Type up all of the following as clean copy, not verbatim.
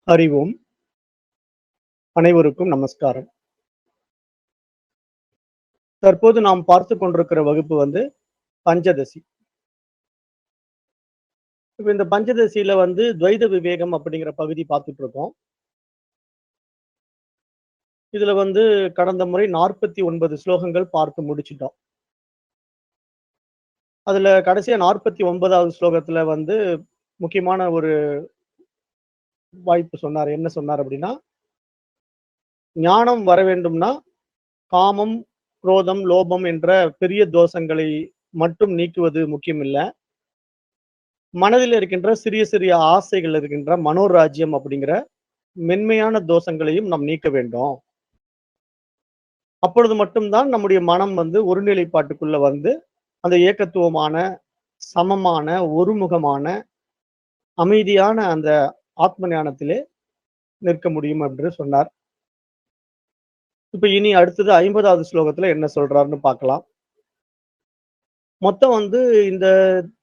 அறிவோம். அனைவருக்கும் நமஸ்காரம். தற்போது நாம் பார்த்துக் கொண்டிருக்கிற வகுப்பு பஞ்சதசி. இப்ப இந்த பஞ்சதசியில துவைத விவேகம் அப்படிங்கிற பகுதி பார்த்துட்டு இருக்கோம். இதுல கடந்த முறை 49 ஸ்லோகங்கள் பார்த்து முடிச்சுட்டோம். அதுல கடைசியா 49வது ஸ்லோகத்துல முக்கியமான ஒரு வாய்ப்பு சொன்னார். என்ன சொன்னார் அப்படின்னா, ஞானம் வர வேண்டும்னா காமம், குரோதம், லோபம் என்ற பெரிய தோஷங்களை மட்டும் நீக்குவது முக்கியம் இல்ல. மனதில் இருக்கின்ற சிறிய சிறிய ஆசைகள் இருக்கின்ற மனோராஜ்யம் அப்படிங்கிற மென்மையான தோஷங்களையும் நாம் நீக்க வேண்டும். அப்பொழுது மட்டும்தான் நம்முடைய மனம் ஒருநிலைப்பாட்டுக்குள்ள அந்த ஏகத்துவமான, சமமான, ஒருமுகமான, அமைதியான அந்த ஆத்ம ஞானத்திலே நிற்க முடியும் என்று சொன்னார். இப்ப இனி அடுத்தது 50வது ஸ்லோகத்துல என்ன சொல்றாருன்னு பார்க்கலாம். மொத்தம் இந்த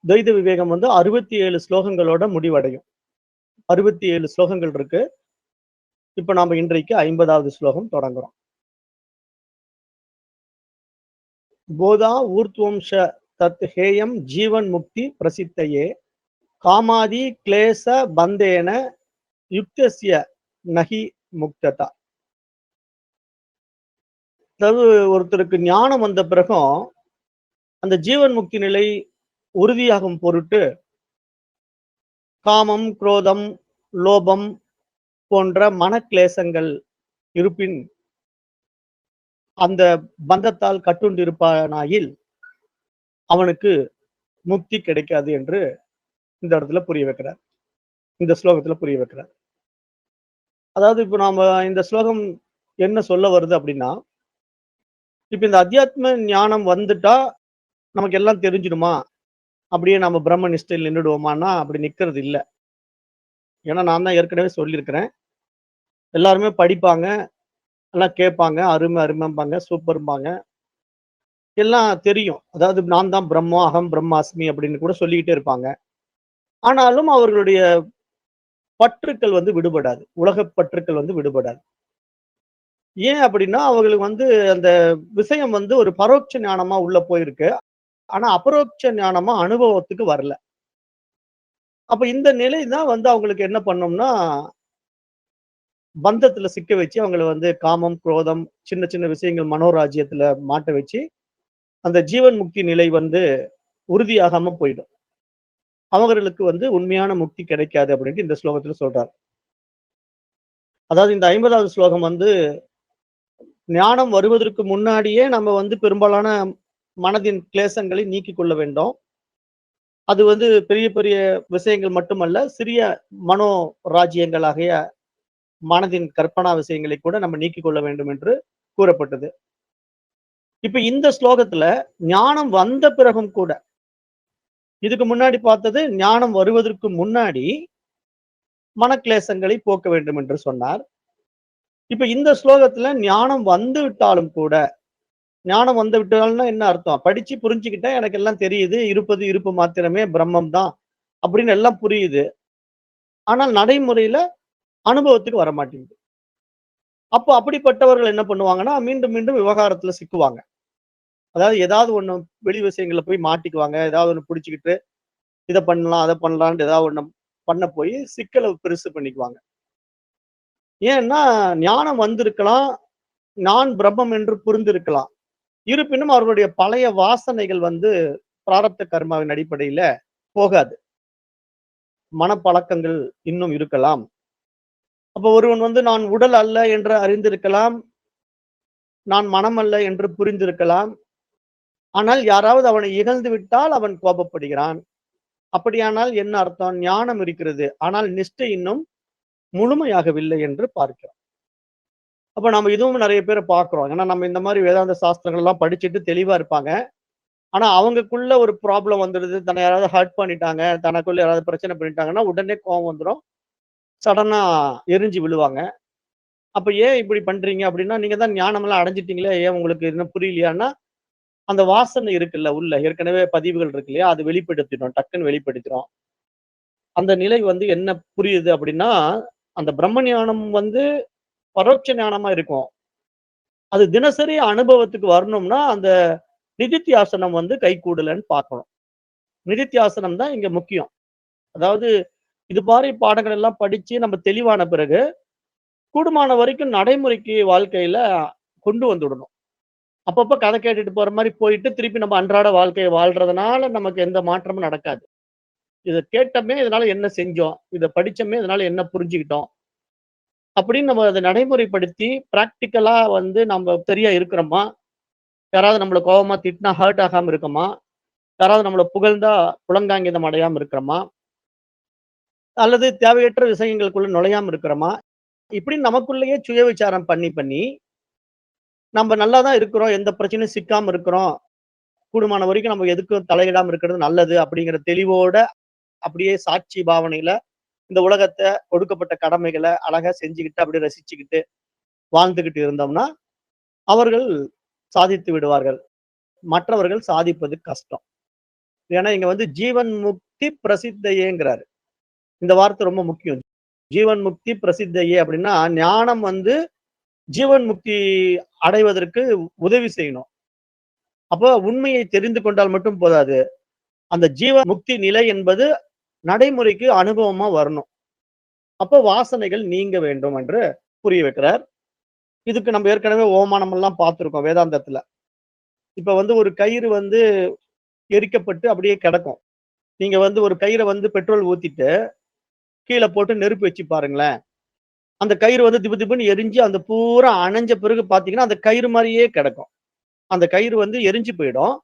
துவைத விவேகம் 67 ஸ்லோகங்களோட முடிவடையும். 67 ஸ்லோகங்கள் இருக்கு. இப்ப நாம இன்றைக்கு 50வது ஸ்லோகம் தொடங்குறோம். போதா ஊர்த்வம்ச தத் ஹேயம் ஜீவன் முக்தி பிரசித்தையே காமாதி கிளேச பந்தேன யுக்தஸ்ய நகி முக்ததா. அதாவது ஒருத்தருக்கு ஞானம் வந்த பிறகும் அந்த ஜீவன் முக்தி நிலை உறுதியாகும் பொருட்டு காமம், குரோதம், லோபம் போன்ற மனக்லேசங்கள் இருப்பின் அந்த பந்தத்தால் கட்டுண்டிருப்பானாயில் அவனுக்கு முக்தி கிடைக்காது என்று இந்த இடத்துல புரிய வைக்கிறார். இந்த ஸ்லோகத்துல புரிய வைக்கிறார். அதாவது இப்ப நாம இந்த ஸ்லோகம் என்ன சொல்ல வருது அப்படின்னா, இப்ப இந்த அத்தியாத்ம ஞானம் வந்துட்டா நமக்கு எல்லாம் தெரிஞ்சிடுமா, அப்படியே நம்ம பிரம்ம நிஷ்டையில் நின்றுடுவோமான்னா அப்படி நிக்கிறது இல்ல. ஏன்னா நான் தான் ஏற்கனவே சொல்லியிருக்கிறேன். எல்லாருமே படிப்பாங்க, எல்லாம் கேட்பாங்க, அருமை அருமைம்பாங்க, சூப்பர்ம்பாங்க, எல்லாம் தெரியும். அதாவது நான் தான் பிரம்மம், அகம் பிரம்மாஸ்மி அப்படின்னு கூட சொல்லிக்கிட்டே இருப்பாங்க. ஆனாலும் அவர்களுடைய பற்றுக்கள் விடுபடாது. உலகப் பற்றுக்கள் விடுபடாது. ஏன் அப்படின்னா அவங்களுக்கு அந்த விஷயம் ஒரு பரோட்ச ஞானமா உள்ள போயிருக்கு. ஆனா அபரோட்ச ஞானமா அனுபவத்துக்கு வரல. அப்ப இந்த நிலை தான் அவங்களுக்கு என்ன பண்ணும்னா, பந்தத்துல சிக்க வச்சு அவங்கள காமம், குரோதம், சின்ன சின்ன விஷயங்கள் மனோராஜ்யத்துல மாட்ட வச்சு அந்த ஜீவன் முக்தி நிலை உறுதியாகாம போயிடும். அவங்களுக்கு உண்மையான முக்தி கிடைக்காது அப்படின்ட்டு இந்த ஸ்லோகத்துல சொல்றார். அதாவது இந்த 50வது ஸ்லோகம் ஞானம் வருவதற்கு முன்னாடியே நம்ம பெரும்பாலான மனதின் கிளேசங்களை நீக்கிக் கொள்ள வேண்டும். அது பெரிய பெரிய விஷயங்கள் மட்டுமல்ல, சிறிய மனோ ராஜ்யங்களாகிய மனதின் கற்பனா விஷயங்களை கூட நம்ம நீக்கிக் கொள்ள வேண்டும் என்று கூறப்பட்டது. இப்ப இந்த ஸ்லோகத்துல ஞானம் வந்த பிறகும் கூட, இதுக்கு முன்னாடி பார்த்தது ஞானம் வருவதற்கு முன்னாடி மனக்லேசங்களை போக்க வேண்டும் என்று சொன்னார். இப்ப இந்த ஸ்லோகத்துல ஞானம் வந்து விட்டாலும் கூட, ஞானம் வந்து விட்டால்னா என்ன அர்த்தம்? படிச்சு புரிஞ்சுக்கிட்டேன், எனக்கு எல்லாம் தெரியுது, இருப்பது இருப்பு மாத்திரமே, பிரம்மம் தான் அப்படின்னு எல்லாம் புரியுது. ஆனால் நடைமுறையில அனுபவத்துக்கு வர மாட்டேங்குது. அப்போ அப்படிப்பட்டவர்கள் என்ன பண்ணுவாங்கன்னா, மீண்டும் மீண்டும் விவகாரத்துல சிக்குவாங்க. அதாவது ஏதாவது ஒண்ணு வெளி விஷயங்கள்ல போய் மாட்டிக்குவாங்க. ஏதாவது ஒண்ணு புடிச்சுக்கிட்டு, இத பண்ணலாம், அத பண்ணலாம்னு ஏதாவது ஒண்ணு பண்ண போய் சிக்கல பெருசு பண்ணிக்குவாங்க. ஏன்னா ஞானம் வந்திருக்கலாம், நான் பிரம்மம் என்று புரிந்திருக்கலாம். இருப்பினும் அவர்களுடைய பழைய வாசனைகள் பிராரப்த கர்மாவின் அடிப்படையில போகாது. மனப்பழக்கங்கள் இன்னும் இருக்கலாம். அப்ப ஒருவன் நான் உடல் அல்ல என்று அறிந்திருக்கலாம், நான் மனம் அல்ல என்று புரிந்திருக்கலாம். ஆனால் யாராவது அவனை இகழ்ந்து விட்டால் அவன் கோபப்படுகிறான். அப்படியானால் என்ன அர்த்தம்? ஞானம் இருக்கிறது, ஆனால் நிஷ்டை இன்னும் முழுமையாகவில்லை என்று பார்க்கிறோம். அப்ப நம்ம இதுவும் நிறைய பேரை பார்க்கிறோம். ஏன்னா நம்ம இந்த மாதிரி வேதாந்த சாஸ்திரங்கள் எல்லாம் படிச்சுட்டு தெளிவா இருப்பாங்க. ஆனா அவங்களுக்குள்ள ஒரு ப்ராப்ளம் வந்துடுது, தன்னை யாராவது ஹர்ட் பண்ணிட்டாங்க, தனக்குள்ள யாராவது பிரச்சனை பண்ணிட்டாங்கன்னா உடனே கோபம் வந்துடும், சடனா எரிஞ்சு விழுவாங்க. அப்ப ஏன் இப்படி பண்றீங்க அப்படின்னா, நீங்க தான் ஞானம் எல்லாம் அடைஞ்சிட்டீங்களே, ஏன் உங்களுக்கு இன்னும் புரியலையான்னா, அந்த வாசனை இருக்குல்ல உள்ள, ஏற்கனவே பதிவுகள் இருக்கு இல்லையா, அது வெளிப்படுத்திடும், டக்குன்னு வெளிப்படுத்திடும். அந்த நிலை என்ன புரியுது அப்படின்னா, அந்த பிரம்ம ஞானம் வந்து பரோட்ச ஞானமா இருக்கும். அது தினசரி அனுபவத்துக்கு வரணும்னா, அந்த நிதித்தியாசனம் வந்து கைகூடலன்னு பார்க்கணும். நிதித்தியாசனம் தான் இங்க முக்கியம். அதாவது இது மாரி பாடங்கள் எல்லாம் படிச்சு நம்ம தெளிவான பிறகு, கூடுமான வரைக்கும் நடைமுறைக்கு வாழ்க்கையில கொண்டு வந்துடணும். அப்பப்ப கதை கேட்டுட்டு போற மாரி போயிட்டு, திருப்பி நம்ம அன்றாட வாழ்க்கைய வாழ்றதுனால நமக்கு எந்த மாற்றமும் நடக்காது. இத கேட்டோமே, இதனால என்ன செஞ்சோம்? இத படிச்சோமே, இதனால என்ன புரிஞ்சுக்கிட்டோம்? அப்படின்னு நம்ம அத நடைமுறைப்படுத்தி, பிராக்டிகலா வந்து நம்ம சரியா இருக்கிறோமா? யாராவது நம்மள கோவமா திட்டினா ஹர்ட் ஆகாம இருக்கோமா? யாராவது நம்மள புகழ்ந்தா புலங்காங்கிதம் அடையாம இருக்கிறோமா? அல்லது தேவையற்ற விஷயங்களுக்குள்ள நுழையாம இருக்கிறோமா? இப்படி நமக்குள்ளேயே சுய விசாரம் பண்ணி, பண்ணி நம்ம நல்லா தான் இருக்கிறோம். எந்த பிரச்சனையும் சிக்காம இருக்கிறோம். கூடுமான வரைக்கும் நம்ம எதுக்கும் தலையிடாம இருக்கிறது நல்லது அப்படிங்கிற தெளிவோட, அப்படியே சாட்சி பாவனையில இந்த உலகத்த கொடுக்கப்பட்ட கடமைகள அழகா செஞ்சுகிட்டு, அப்படியே ரசிச்சுக்கிட்டு, வாழ்ந்துகிட்டு இருந்தோம்னா, அவர்கள் சாதித்து விடுவார்கள். மற்றவர்கள் சாதிப்பது கஷ்டம். ஏன்னா இங்க வந்து ஜீவன் முக்தி பிரசித்தையேங்கிறாரு. இந்த வார்த்தை ரொம்ப முக்கியம். ஜீவன் முக்தி பிரசித்தையே அப்படின்னா, ஞானம் வந்து ஜீவன் முக்தி அடைவதற்கு உதவி செய்யணும். அப்போ உண்மையை தெரிந்து கொண்டால் மட்டும் போதாது. அந்த ஜீவ முக்தி நிலை என்பது நடைமுறைக்கு அனுபவமா வரணும். அப்போ வாசனைகள் நீங்க வேண்டும் என்று புரிய வைக்கிறார். இதுக்கு நம்ம ஏற்கனவே ஓமானம் எல்லாம் பார்த்திருக்கோம் வேதாந்தத்துல. இப்ப வந்து ஒரு கயிறு வந்து எரிக்கப்பட்டு அப்படியே கிடக்கும். நீங்க வந்து ஒரு கயிற வந்து பெட்ரோல் ஊத்திட்டு, கீழ போட்டு நெருப்பு வச்சு பாருங்களேன். அந்த கயிறு வந்து திபு திபுன்னு எரிஞ்சு அந்த பூரா அணைஞ்ச பிறகு பார்த்தீங்கன்னா, அந்த கயிறு மாரியே கிடக்கும். அந்த கயிறு வந்து எரிஞ்சு போயிடும்.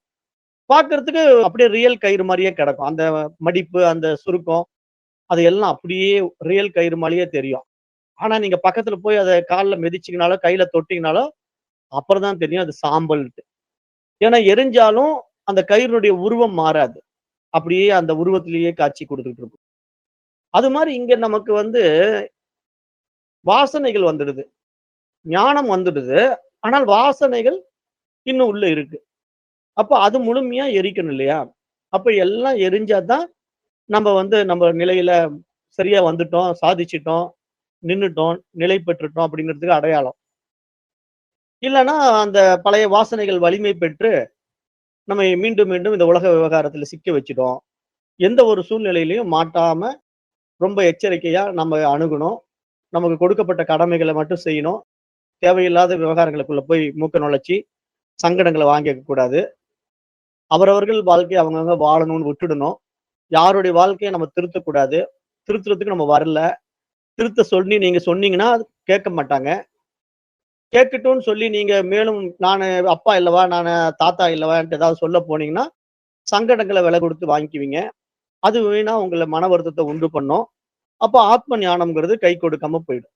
பார்க்கறதுக்கு அப்படியே ரியல் கயிறு மாரியே கிடக்கும். அந்த மடிப்பு, அந்த சுருக்கம், அது எல்லாம் அப்படியே ரியல் கயிறு மாரியே தெரியும். ஆனா நீங்க பக்கத்துல போய் அத கால்ல மிதிச்சீங்கனாலோ, கையில தொட்டீங்கனாலோ, அப்புறம் தான் தெரியும் அது சாம்பல்ன்ட்டு. ஏன்னா எரிஞ்சாலும் அந்த கயிறுடைய உருவம் மாறாது. அப்படியே அந்த உருவத்திலேயே காட்சி குடுத்துட்டு இருக்கும். அது மாரி இங்க நமக்கு வந்து வாசனைகள் வந்துடுது. ஞானம் வந்துடுது. ஆனால் வாசனைகள் இன்னும் உள்ள இருக்கு. அப்ப அது முழுமையா எரிக்கணும் இல்லையா? அப்ப எல்லாம் எரிஞ்சா தான் நம்ம வந்து நம்ம நிலையில சரியா வந்துட்டோம், சாதிச்சுட்டோம், நின்னுட்டோம், நிலை பெற்றுட்டோம் அப்படிங்கிறதுக்கு அடையாளம். இல்லன்னா அந்த பழைய வாசனைகள் வலிமை பெற்று நம்மை மீண்டும், மீண்டும் இந்த உலக விவகாரத்துல சிக்க வச்சுடும். எந்த ஒரு சூழ்நிலையிலயும் மாட்டாம ரொம்ப எச்சரிக்கையா நம்ம அணுகணும். நமக்கு கொடுக்கப்பட்ட கடமைகள மட்டும் செய்யணும். தேவையில்லாத விவகாரங்களுக்குள்ள போய் மூக்க நுழைச்சு சங்கடங்கள வாங்கிக்க கூடாது. அவரவர்கள் வாழ்க்கைய அவங்கவங்க வாழணும்னு விட்டுடணும். யாருடைய வாழ்க்கைய நம்ம திருத்தக்கூடாது. திருத்துறதுக்கு நம்ம வரல. திருத்த சொல்லி நீங்க சொன்னீங்கன்னா, கேட்க மாட்டாங்க. கேட்கட்டும்னு சொல்லி நீங்க மேலும் நானு அப்பா இல்லவா, நானு தாத்தா இல்லவான்ட்டு ஏதாவது சொல்ல போனீங்கன்னா, சங்கடங்கள விலை குடுத்து வாங்கிக்குவீங்க. அது வீணா உங்கள மன வருத்தத்த உண்டு பண்ணும். அப்ப ஆத்ம ஞானம்ங்கிறது கை கொடுக்காம போயிடும்.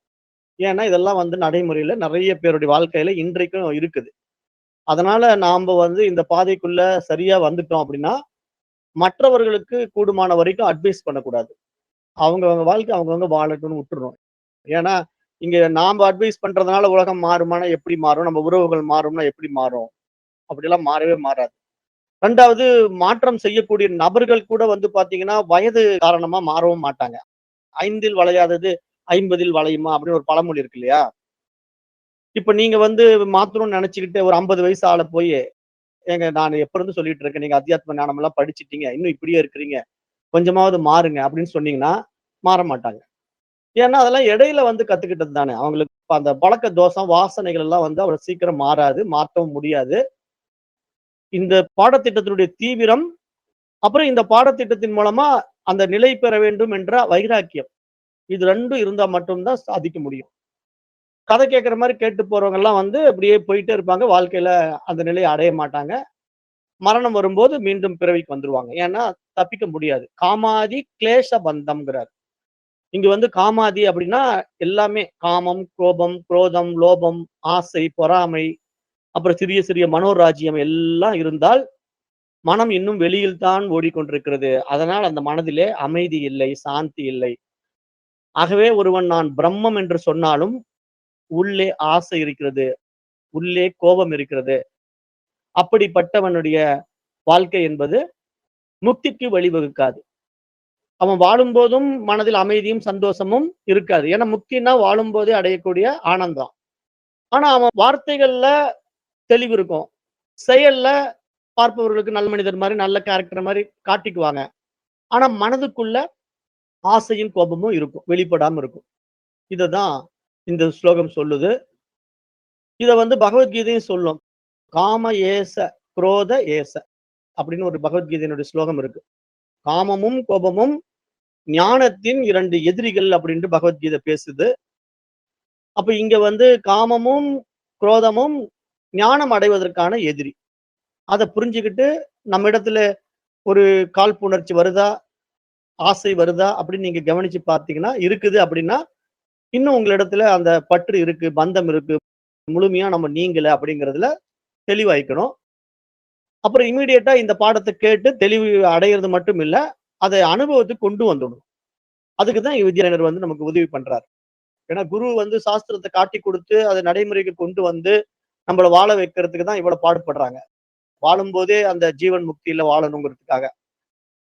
ஏன்னா, இதெல்லாம் வந்து நடைமுறையில நெறைய பேருடைய வாழ்க்கையில இன்றைக்கும் இருக்குது. அதனால நாம்ப வந்து இந்த பாதைக்குள்ள சரியா வந்துட்டோம் அப்படின்னா, மற்றவர்களுக்கு கூடுமான வரைக்கும் அட்வைஸ் பண்ணக்கூடாது. அவங்கவங்க வாழ்க்கை அவங்கவங்க வாழட்டும்னு விட்டுறணும். ஏன்னா, இங்க நாம அட்வைஸ் பண்றதுனால உலகம் மாறுமானா எப்படி மாறும்? நம்ம உறவுகள் மாறும்னா எப்படி மாறும்? அப்படிலாம் மாறவே மாறாது. 2வது மாற்றம் செய்யக்கூடிய நபர்கள் கூட வந்து பார்த்தீங்கன்னா, வயது காரணமா மாறவும் மாட்டாங்க. "5ல் வளையாதது 50ல் வளையுமா?" அப்படின்னு ஒரு பழமொழி இருக்கு இல்லையா? இப்ப நீங்க வந்து மாத்தணும்னு நெனச்சுக்கிட்டு ஒரு 50 வயசு ஆள போயி, "ஏங்க நான் எப்ப இருந்து சொல்லிட்டு இருக்கேன். நீங்க அத்தியாத்ம ஞானம்லாம் படிச்சுட்டீங்க. இன்னும் இப்படியே இருக்கிறீங்க. கொஞ்சமாவது மாறுங்க." அப்படின்னு சொன்னீங்கன்னா, மாற மாட்டாங்க. ஏன்னா, அதெல்லாம் இடையில வந்து கத்துக்கிட்டது தானே. அவங்களுக்கு இப்ப அந்த பழக்க தோஷம், வாசனைகள் எல்லாம் வந்து அவ்வளவு சீக்கிரம் மாறாது. மாத்தவும் முடியாது. இந்த பாடத்திட்டத்தினுடைய தீவிரம், அப்புறம் இந்த பாடத்திட்டத்தின் மூலமா அந்த நிலை பெற வேண்டும் என்ற வைராக்கியம். இது 2ம் இருந்தா மட்டும் தான் சாதிக்க முடியும். கதை கேட்கிற மாரி கேட்டு போறவங்கலாம் வந்து அப்படியே போயிட்டே இருப்பாங்க. வாழ்க்கையில அந்த நிலைய அடைய மாட்டாங்க. மரணம் வரும்போது மீண்டும் பிறவிக்கு வந்துருவாங்க. ஏன்னா, தப்பிக்க முடியாது. காமாதி கிளேஷ பந்தம்ங்கிறார். இங்க வந்து காமாதி அப்படின்னா எல்லாமே காமம், கோபம், குரோதம், லோபம், ஆசை, பொறாமை, அப்புறம் சிறிய சிறிய மனோராஜ்யம் எல்லாம் இருந்தால், மனம் இன்னும் வெளியில் தான் ஓடிக்கொண்டிருக்கிறது. அதனால் அந்த மனதிலே அமைதி இல்லை, சாந்தி இல்லை. ஆகவே ஒருவன் நான் பிரம்மம் என்று சொன்னாலும், உள்ளே ஆசை இருக்கிறது, உள்ளே கோபம் இருக்கிறது. அப்படிப்பட்டவனுடைய வாழ்க்கை என்பது முக்திக்கு வழிவகுக்காது. அவன் வாழும்போதும் மனதில் அமைதியும் சந்தோஷமும் இருக்காது. ஏன்னா முக்தின்னா வாழும்போதே அடையக்கூடிய ஆனந்தம். ஆனா அவன் வார்த்தைகள்ல தெளிவு இருக்கும். செயல்ல பார்ப்பவர்களுக்கு நல்ல மனிதர் மாரி, நல்ல கேரக்டர் மாரி காட்டிக்குவாங்க. ஆனா மனதுக்குள்ள ஆசையும், கோபமும் இருக்கும். வெளிப்படாம இருக்கும். இததான் இந்த ஸ்லோகம் சொல்லுது. இத வந்து பகவத்கீதையும் சொல்லும். காம ஏச, குரோத ஏச அப்படின்னு ஒரு பகவத்கீதையினுடைய ஸ்லோகம் இருக்கு. காமமும், கோபமும் ஞானத்தின் 2 எதிரிகள் அப்படின்ட்டு பகவத்கீதை பேசுது. அப்ப இங்க வந்து காமமும், குரோதமும் ஞானம் அடைவதற்கான எதிரி. அத புரிஞ்சுகிட்டு நம்மிடத்துல ஒரு காழ்ப்புணர்ச்சி வருதா? ஆசை வருதா? அப்படின்னு நீங்க கவனிச்சு பார்த்தீங்கன்னா, இருக்குது அப்படின்னா, இன்னும் உங்களிடத்துல அந்த பற்று இருக்கு, பந்தம் இருக்கு. முழுமையா நம்ம நீங்கல அப்படிங்கிறதுல தெளிவாயிக்கணும். அப்புறம் இம்மீடியட்டா இந்த பாடத்த கேட்டு தெளிவு அடையறது மட்டும் இல்ல, அத அனுபவத்துக்கு கொண்டு வந்துடணும். அதுக்கு தான் வித்யாரண்யர் வந்து நமக்கு உதவி பண்றாரு. ஏன்னா குரு வந்து சாஸ்திரத்த காட்டிக் குடுத்து, அத நடைமுறைக்கு கொண்டு வந்து, நம்மள வாழ வைக்கிறதுக்கு தான் இவ்வளவு பாடுபடுறாங்க. வாழும்போதே அந்த ஜீவன் முக்தியில வாழணுங்கிறதுக்காக.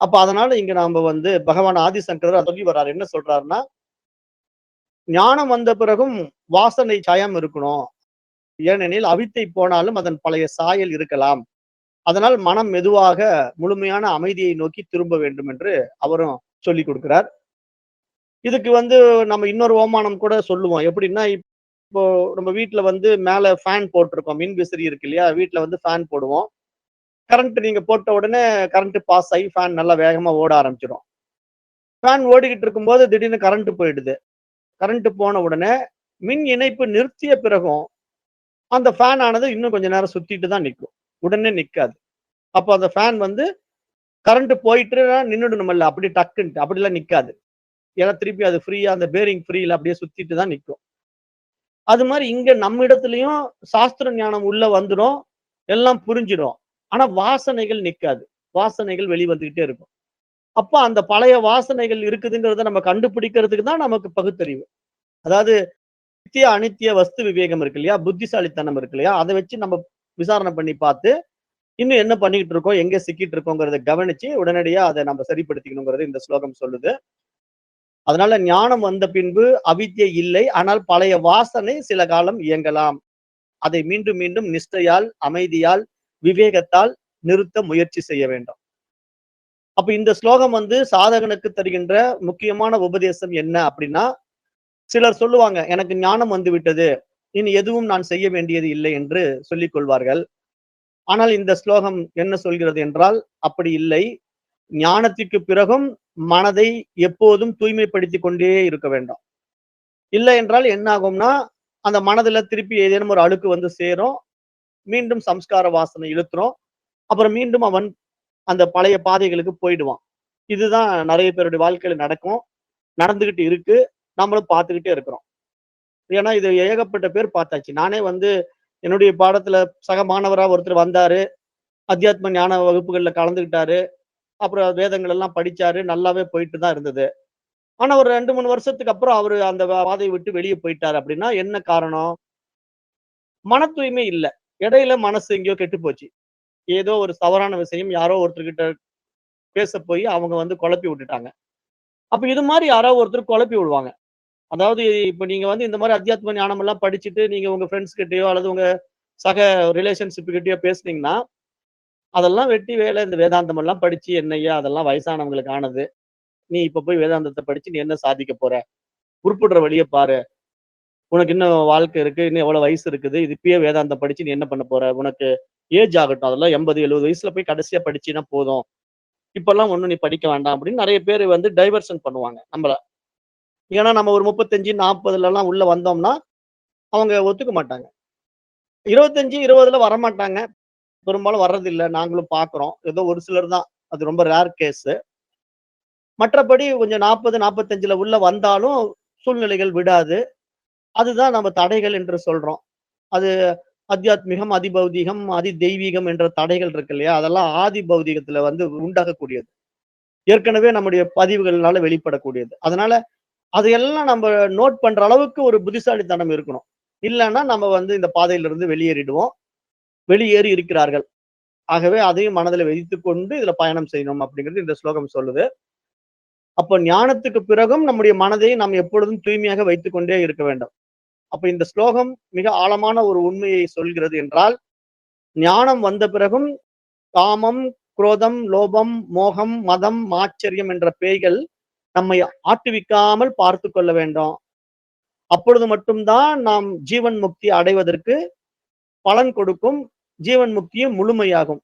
அப்ப அதனால இங்க நாம வந்து பகவான் ஆதிசங்கரர் சொல்லி வர்றாரு. என்ன சொல்றாருன்னா, ஞானம் வந்த பிறகும் வாசனை சாயாம இருக்கணும். ஏனெனில் அவித்தை போனாலும் அதன் பழைய சாயல் இருக்கலாம். அதனால் மனம் மெதுவாக முழுமையான அமைதியை நோக்கி திரும்ப வேண்டும் என்று அவரும் சொல்லிக் கொடுக்கிறார். இதுக்கு வந்து நம்ம இன்னொரு ஓமானம் கூட சொல்லுவோம். எப்படின்னா, இப்போ நம்ம வீட்ல வந்து மேல ஃபேன் போட்டிருக்கோம். மின் விசிறி இருக்கு இல்லையா? வீட்ல வந்து ஃபேன் போடுவோம். கரண்ட் நீங்க போட்ட உடனே கரண்ட் பாஸ் ஆகி ஃபேன் நல்லா வேகமா ஓட ஆரம்பிச்சிடும். ஃபேன் ஓடிக்கிட்டு இருக்கும்போது திடீர்னு கரண்ட் போயிடுது. கரண்ட் போன உடனே மின் இணைப்பு நிறுத்திய பிறகும் அந்த ஃபேன் ஆனது இன்னும் கொஞ்ச நேரம் சுத்திட்டு தான் நிக்கும். உடனே நிக்காது. அப்போ அந்த ஃபேன் வந்து கரண்ட் போயிட்டுனா நின்னுடணும்ல. அப்படி டக்குன்ட்டு அப்படிலாம் நிக்காது. ஏன்னா திருப்பி அது ஃப்ரீயா அந்த பேரிங் ஃப்ரீல அப்படியே சுத்திட்டு தான் நிக்கும். அது மாரி இங்க நம்ம இடத்துலயும் சாஸ்திர ஞானம் உள்ள வந்துரும். எல்லாம் புரிஞ்சிடும். ஆனா வாசனைகள் நிக்காது. வாசனைகள் வெளிவந்துகிட்டே இருக்கும். அப்ப அந்த பழைய வாசனைகள் இருக்குதுங்கிறத நம்ம கண்டுபிடிக்கிறதுக்கு தான் நமக்கு பகுத்தறிவு. அதாவது நித்திய, அனித்திய வஸ்து விவேகம் இருக்கு இல்லையா? புத்திசாலித்தனம் இருக்கு இல்லையா? அத வச்சு நம்ம விசாரணை பண்ணி பார்த்து, இன்னும் என்ன பண்ணிக்கிட்டு இருக்கோம்? எங்க சிக்கிட்டு இருக்கோங்கிறத கவனிச்சு, உடனடியா அத நம்ம சரிப்படுத்திக்கணுங்கிறது இந்த ஸ்லோகம் சொல்லுது. அதனால ஞானம் வந்த பின்பு அவித்யை இல்லை. ஆனால் பழைய வாசனை சில காலம் இயங்கலாம். அதை மீண்டும் மீண்டும் நிஷ்டையால், அமைதியால், விவேகத்தால் நிறுத்த முயற்சி செய்ய வேண்டும். அப்ப இந்த ஸ்லோகம் வந்து சாதகனுக்கு தருகின்ற முக்கியமான உபதேசம் என்ன அப்படின்னா, சிலர் சொல்லுவாங்க, எனக்கு ஞானம் வந்து விட்டது. இனி எதுவும் நான் செய்ய வேண்டியது இல்லை என்று சொல்லிக் கொள்வார்கள். ஆனால் இந்த ஸ்லோகம் என்ன சொல்கிறது என்றால், அப்படி இல்லை. ஞானத்திற்கு பிறகும் மனதை எப்போதும் தூய்மைப்படுத்திக் கொண்டே இருக்க வேண்டும். இல்லை என்றால் என்ன ஆகும்னா, அந்த மனதுல திருப்பி ஏதேனும் ஒரு அழுக்கு வந்து சேரும். மீண்டும் சம்ஸ்கார வாசனை இழுத்துரும். அப்புறம் மீண்டும் அவன் அந்த பழைய பாதைகளுக்கு போயிடுவான். இதுதான் நெறைய பேருடைய வாழ்க்கையில நடக்கும். நடந்துகிட்டு இருக்கு. நம்மளும் பார்த்துக்கிட்டே இருக்கிறோம். ஏன்னா இது ஏகப்பட்ட பேர் பார்த்தாச்சு. நானே வந்து என்னுடைய பாடத்துல சக மாணவரா ஒருத்தர் வந்தாரு. அத்தியாத்ம ஞான வகுப்புகள்ல கலந்துக்கிட்டாரு. அப்புறம் வேதங்கள் எல்லாம் படிச்சாரு. நல்லாவே போயிட்டு தான் இருந்தது. ஆனா ஒரு 2, 3 வருஷத்துக்கு அப்புறம் அவரு அந்த பாதைய விட்டு வெளிய போயிட்டாரு அப்படின்னா, என்ன காரணம்? மன தூய்மை இல்ல. இடையில மனசு எங்கேயோ கெட்டு போச்சு. ஏதோ ஒரு தவறான விஷயம் யாரோ ஒருத்தர்கிட்ட பேச போய் அவங்க வந்து குழப்பி விட்டுட்டாங்க. அப்ப இது மாரி யாரோ ஒருத்தர் குழப்பி விடுவாங்க. அதாவது இப்ப நீங்க வந்து இந்த மாரி அத்தியாத்ம ஞானம் எல்லாம் படிச்சுட்டு, நீங்க உங்க ஃப்ரெண்ட்ஸ் கிட்டயோ அல்லது உங்க சக ரிலேஷன்ஷிப் கிட்டயோ பேசுனீங்கன்னா, அதெல்லாம் வெட்டி வேலை இந்த வேதாந்தம் எல்லாம் படிச்சு என்னய்யா அதெல்லாம் வயசானவங்களுக்கு ஆனது. நீ இப்ப போய் வேதாந்தத்த படிச்சு நீ என்ன சாதிக்க போற? உருப்படுற வழிய பாரு. உனக்கு இன்னும் வாழ்க்கை இருக்கு. இன்னும் எவ்வளவு வயசு இருக்குது. இது இப்பயே வேதாந்தம் படிச்சு நீ என்ன பண்ண போற? உனக்கு ஏஜ் ஆகட்டும். அதெல்லாம் 80, 70 வயசுல போய் கடைசியா படிச்சீன்னா போதும். இப்பல்லாம் ஒண்ணும் நீ படிக்க வேண்டாம் அப்படின்னு நெறைய பேரு வந்து டைவர்ஷன் பண்ணுவாங்க நம்மள. ஏன்னா நம்ம ஒரு 35, 40லலாம் உள்ள வந்தோம்னா, அவங்க ஒத்துக்க மாட்டாங்க. 25, 20ல வரமாட்டாங்க. பெரும்பாலும் வர்றதில்ல. நாங்களும் பார்க்குறோம். ஏதோ ஒரு சிலர் தான். அது ரொம்ப ரேர் கேஸு. மற்றபடி கொஞ்சம் 40, 45ல உள்ள வந்தாலும் சூழ்நிலைகள் விடாது. அதுதான் நம்ம தடைகள் என்று சொல்றோம். அது அத்தியாத்மிகம், அதிபௌதீகம், அதிதெய்வீகம் என்ற தடைகள் இருக்கு இல்லையா? அதெல்லாம் ஆதி பௌதீகத்துல வந்து உண்டாகக்கூடியது. ஏற்கனவே நம்முடைய பதிவுகள்னால வெளிப்படக்கூடியது. அதனால அதையெல்லாம் நம்ம நோட் பண்ற அளவுக்கு ஒரு புத்திசாலித்தனம் இருக்கணும். இல்லன்னா நம்ம வந்து இந்த பாதையிலிருந்து வெளியேறிடுவோம். வெளியேறி இருக்கிறார்கள். ஆகவே அதையும் மனதில வைத்துக் கொண்டு இதுல பயணம் செய்யணும் அப்படிங்கிறது இந்த ஸ்லோகம் சொல்லுது. அப்ப ஞானத்துக்கு பிறகும் நம்முடைய மனதை நாம் எப்பொழுதும் தூய்மையாக வைத்துக் கொண்டே இருக்க வேண்டும். அப்ப இந்த ஸ்லோகம் மிக ஆழமான ஒரு உண்மையை சொல்கிறது என்றால், ஞானம் வந்த பிறகும் காமம், குரோதம், லோபம், மோகம், மதம், மாச்சரியம் என்ற பேய்கள் நம்மை ஆட்டுவிக்காமல் பார்த்துக் கொள்ள வேண்டும். அப்பொழுது மட்டும்தான் நாம் ஜீவன் முக்தி அடைவதற்கு பலன் கொடுக்கும். ஜீவன் முக்தியும் முழுமையாகும்.